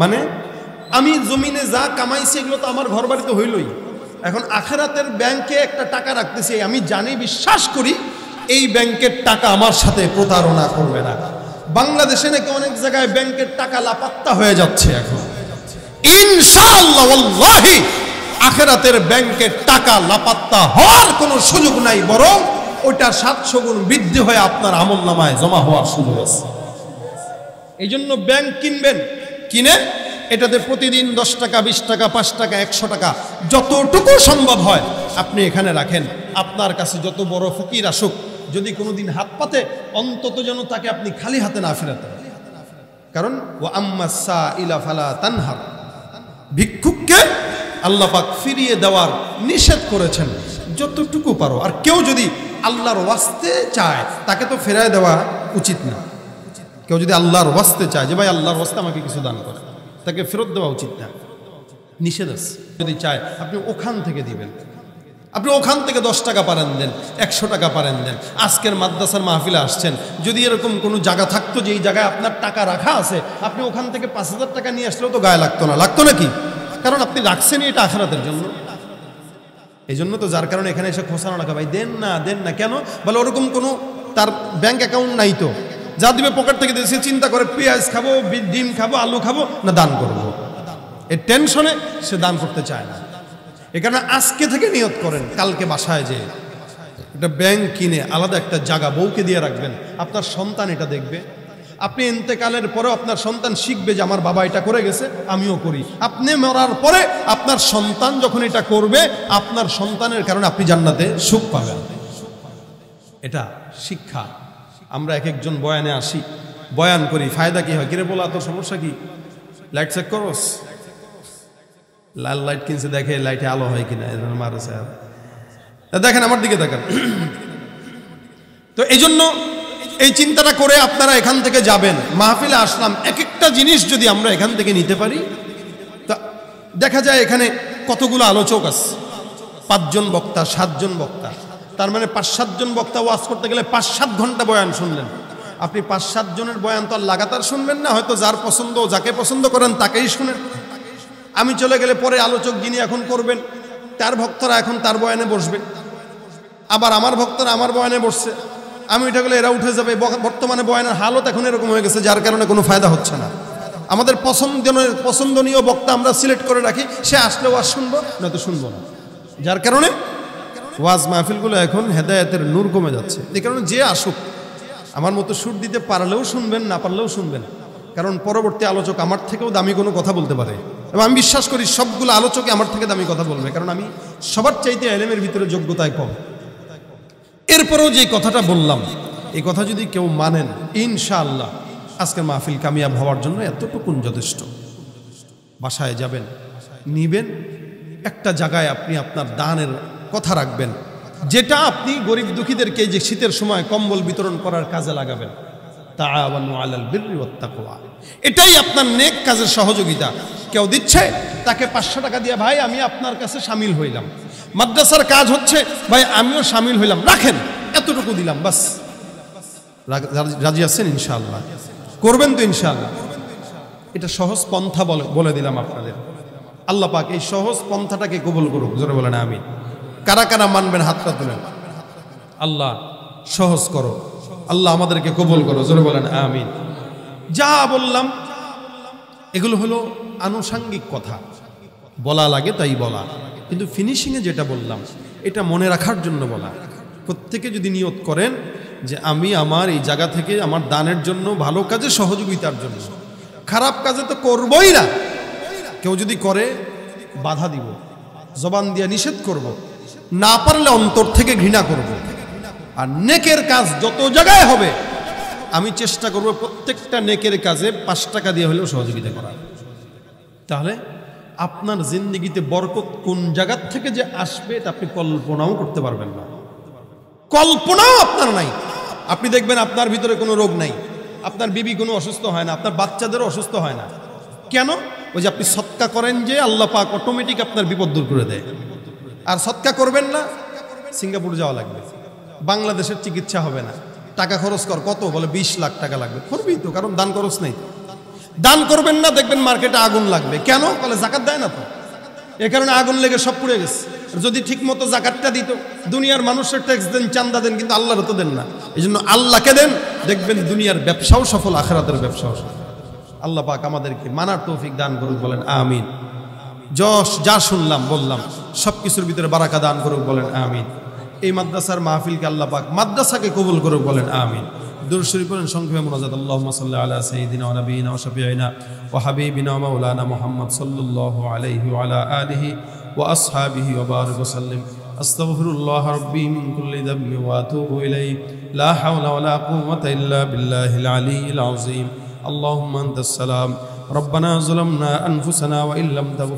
মানে আমি জমিনে যা কামাইছি এগুলো তো আমার ঘর বাড়িতে হইলই, এখন আখেরাতের ব্যাংকে একটা টাকা রাখতেছি, আমি জানি, বিশ্বাস করি এই ব্যাংকের টাকা আমার সাথে প্রতারণা করবে না। বাংলাদেশে নাকি অনেক জায়গায় ব্যাংকের টাকা লাপাত্তা হয়ে যাচ্ছে এখন। ইনশাআল্লাহ ওয়াল্লাহি আখেরাতের ব্যাংকের টাকা লাপাত্তা হওয়ার কোনো সুযোগ নাই, বরং ওইটা 700 গুণ বৃদ্ধি হয়ে আপনার আমলনামায় জমা হওয়ার সুযোগ আছে। এই জন্য ব্যাংক কিনবেন, কিনে এটাতে প্রতিদিন 10 টাকা, 20 টাকা, 5 টাকা, 100 টাকা যতটুকু সম্ভব হয় আপনি এখানে রাখেন। আপনার কাছে যত বড় ফকির আসুক, যদি কোনোদিন হাত পাতে, অন্তত যেন তাকে আপনি খালি হাতে না ফেরাতেন। কারণ ওয়া আম্মা সাইলা ফালা তানহার, ভিক্ষুককে আল্লাহ পাক ফিরিয়ে দেওয়ার নিষেধ করেছেন যতটুকু পারো। আর কেউ যদি আল্লাহর ওয়াস্তে চায়, তাকে তো ফেরায় দেওয়া উচিত না। কেউ যদি আল্লাহর ওয়াস্তে চায় যে ভাই আল্লাহর ওয়াস্তে আমাকে কিছু দান করে, তাকে ফেরত দেওয়া উচিত না, নিষেধ আছে। যদি চায় আপনি ওখান থেকে দিবেন, আপনি ওখান থেকে 10 টাকা পারেন দেন, 100 টাকা পারেন দেন। আজকের মাদ্রাসার মাহফিলে আসছেন, যদি এরকম কোনো জায়গা থাকতো যে এই জায়গায় আপনার টাকা রাখা আছে, আপনি ওখান থেকে 5000 টাকা নিয়ে আসলেও তো গায়ে লাগতো না, লাগতো নাকি? কারণ আপনি রাখছেনই এটা আখিরাতের জন্য। এই জন্য তো যার কারণে এখানে এসে খোঁচানো রাখা, ভাই দেন না দেন না, কেন বলে ওরকম কোনো তার ব্যাংক অ্যাকাউন্ট নাই, তো যা দিবে পকেট থেকে দিয়েছে, চিন্তা করে পেঁয়াজ খাবো, ডিম খাবো, আলু খাবো না দান করবো, এই টেনশনে সে দান করতে চায় না। এ কারণে আজকে থেকে নিয়ত করেন, কালকে বাসায় যে একটা ব্যাংক কিনে আলাদা একটা জায়গা বউকে দিয়ে রাখবেন। আপনার সন্তান এটা দেখবে, আপনি ইন্তেকালের পরেও আপনার সন্তান শিখবে যে আমার বাবা এটা করে গেছে, আমিও করি। আপনি মরার পরে আপনার সন্তান যখন এটা করবে, আপনার সন্তানের কারণে আপনি জান্নাতে সুখ পাবেন। এটা শিক্ষা। আমরা এক একজন বয়ানে আসি, বয়ান করি, ফায়দা কি হয়? কিরে বলা তোর সমস্যা কি? লাইট চেক করোস, লাল লাইট কিনছে, দেখে লাইটে আলো হয় কিনা, মারেছে। দেখেন আমার দিকে দেখেন। তো এই জন্য এই চিন্তাটা করে আপনারা এখান থেকে যাবেন। মাহফিলে আসলাম, এক একটা জিনিস যদি আমরা এখান থেকে নিতে পারি, তা দেখা যায় এখানে কতগুলো আলোচক আছে, 5 জন বক্তা, 7 জন বক্তা, তার মানে 5-7 জন বক্তা ওয়াজ করতে গেলে 5-7 ঘন্টা বয়ান শুনলেন। আপনি 5-7 জনের বয়ান তো আর লাগাতার শুনবেন না, হয়তো যার পছন্দ, যাকে পছন্দ করেন তাকেই শুনেন। আমি চলে গেলে পরে আলোচক যিনি এখন করবেন, তার ভক্তরা এখন তার বয়ানে বসবে, আবার আমার ভক্তরা আমার বয়ানে বসছে, আমি এটা গেলে এরা উঠে যাবে। বর্তমানে বয়ানের হালত এখন এরকম হয়ে গেছে, যার কারণে কোনো ফায়দা হচ্ছে না। আমাদের পছন্দনীয় বক্তা আমরা সিলেক্ট করে রাখি, সে আসলে ওয়াজ শুনবো, নয়তো শুনবো না। যার কারণে ওয়াজ মাহফিলগুলো এখন হেদায়েতের নূর কমে যাচ্ছে। এই কারণে যে আসুক, আমার মতো সুর দিতে পারলেও শুনবেন, না পারলেও শুনবেন, কারণ পরবর্তী আলোচক আমার থেকেও দামি কোনো কথা বলতে পারে। এবং আমি বিশ্বাস করি সবগুলো আলোচকে আমার থেকে দামি কথা বলবে, কারণ আমি সবার চাইতে ইলমের ভিতরে যোগ্যতায় কম। এরপরেও যে কথাটা বললাম, এই কথা যদি কেউ মানেন, ইনশাআল্লাহ আজকের মাহফিল কামিয়াব হওয়ার জন্য এতটুকুন যথেষ্ট। বাসায় যাবেন, নিবেন, একটা জায়গায় আপনি আপনার দানের কথা রাখবেন, যেটা আপনি গরিব দুঃখীদেরকে যে শীতের সময় কম্বল বিতরণ করার কাজে লাগাবেন। তাআওয়ানু আলাল বিররি ওয়াত তাকওয়া, এটাই আপনার নেক কাজের সহযোগিতা। কেউ দিচ্ছে, তাকে 500 টাকা দিয়ে, ভাই আমি আপনার কাছে শামিল হইলাম। মাদ্রাসার কাজ হচ্ছে, ভাই আমিও শামিল হইলাম, রাখেন, এতটুকু দিলাম, বাস। রাজি আছেন? ইনশাআল্লাহ করবেন তো ইনশাআল্লাহ। এটা সহজ পন্থা বলে দিলাম আপনাদের। আল্লাহ পাক এই সহজ পন্থাটাকে কবুল করুক, জোরে বলেন আমিন। কারা কারা মানবেন হাতটা তুলেন। আল্লাহ সহজ করো, আল্লাহ আমাদেরকে কবুল করো, জোরে বলেন আমিন। যা বললাম এগুলো হলো আনুষঙ্গিক কথা, বলা লাগে তাই বলা, কিন্তু ফিনিশিংয়ে যেটা বললাম এটা মনে রাখার জন্য বলা। প্রত্যেকে যদি নিয়ত করেন যে আমি আমার এই জায়গা থেকে আমার দানের জন্য, ভালো কাজে সহযোগিতার জন্য, খারাপ কাজে তো করবই না, কেউ যদি করে বাধা দিব, জবান দিয়ে নিষেধ করব, না পারলে অন্তর থেকে ঘৃণা করব। আর নেকের কাজ যত জায়গায় হবে আমি চেষ্টা করব প্রত্যেকটা নেকের কাজে 5 টাকা দিয়ে হলেও সহযোগিতা করার। তাহলে আপনার জিন্দেগিতে বরকত কোন জায়গা থেকে যে আসবে এটা আপনি কল্পনাও করতে পারবেন না, কল্পনাও আপনার নাই। আপনি দেখবেন আপনার ভিতরে কোনো রোগ নাই, আপনার বিবি কোনো অসুস্থ হয় না, আপনার বাচ্চাদেরও অসুস্থ হয় না। কেন? ওই যে আপনি সদকা করেন যে আল্লাহ পাক অটোমেটিক আপনার বিপদ দূর করে দেয়। আর সদকা করবেন না, সিঙ্গাপুর যাওয়া লাগবে, বাংলাদেশের চিকিৎসা হবে না, টাকা খরচ কর, কত বলে 20 লাখ টাকা লাগবে, করবি তো, কারণ দান খরচ নেই। দান করবেন না, দেখবেন মার্কেটে আগুন লাগবে, কেন? বলে জাকাত দেয় না তো, এ কারণে আগুন লেগে সব পুড়ে গেছে। যদি ঠিক মতো জাকাতটা দিত, দুনিয়ার মানুষের ট্যাক্স দেন, চান্দা দেন, কিন্তু আল্লাহর তো দেন না, এই জন্য আল্লাহকে দেন, দেখবেন দুনিয়ার ব্যবসাও সফল, আখিরাতের ব্যবসাও সফল। আল্লাহ পাক আমাদেরকে মানার তৌফিক দান করুক, বলেন আমিন। যা শুনলাম বললাম সব কিছুর ভিতরে বারাকা দান করুক, বলেন আমিন। এই মাদ্রাসার মাহফিলকে আল্লাহ পাক মাদ্রাসাকে কবুল করুক, বলেন আমিন। দুরূদ শরীফ পড়েন সংক্ষেপে মুনাজাত। আল্লাহুম্মা সাল্লি আলা সাইয়্যিদিনা ওয়া নাবিয়িনা ওয়া শাফিঈনা ওয়া হাবিবিনা ওয়া মাওলানা মুহাম্মদ সাল্লাল্লাহু আলাইহি ওয়া আলা আলিহি ওয়া আসহাবিহি ওয়া বারিক ওয়া সাল্লিম। আস্তাগফিরুল্লাহ রাব্বি মিন কুল্লি যামবি ওয়া আতুবু ইলাইহি। লা হাওলা ওয়া লা কুওয়াতা ইল্লা বিল্লাহিল আলিয়্যিল আযীম। আল্লাহুম্মা আনতাস সালাম। রব্বানা যালামনা আনফুসানা ওয়া ইল্লাম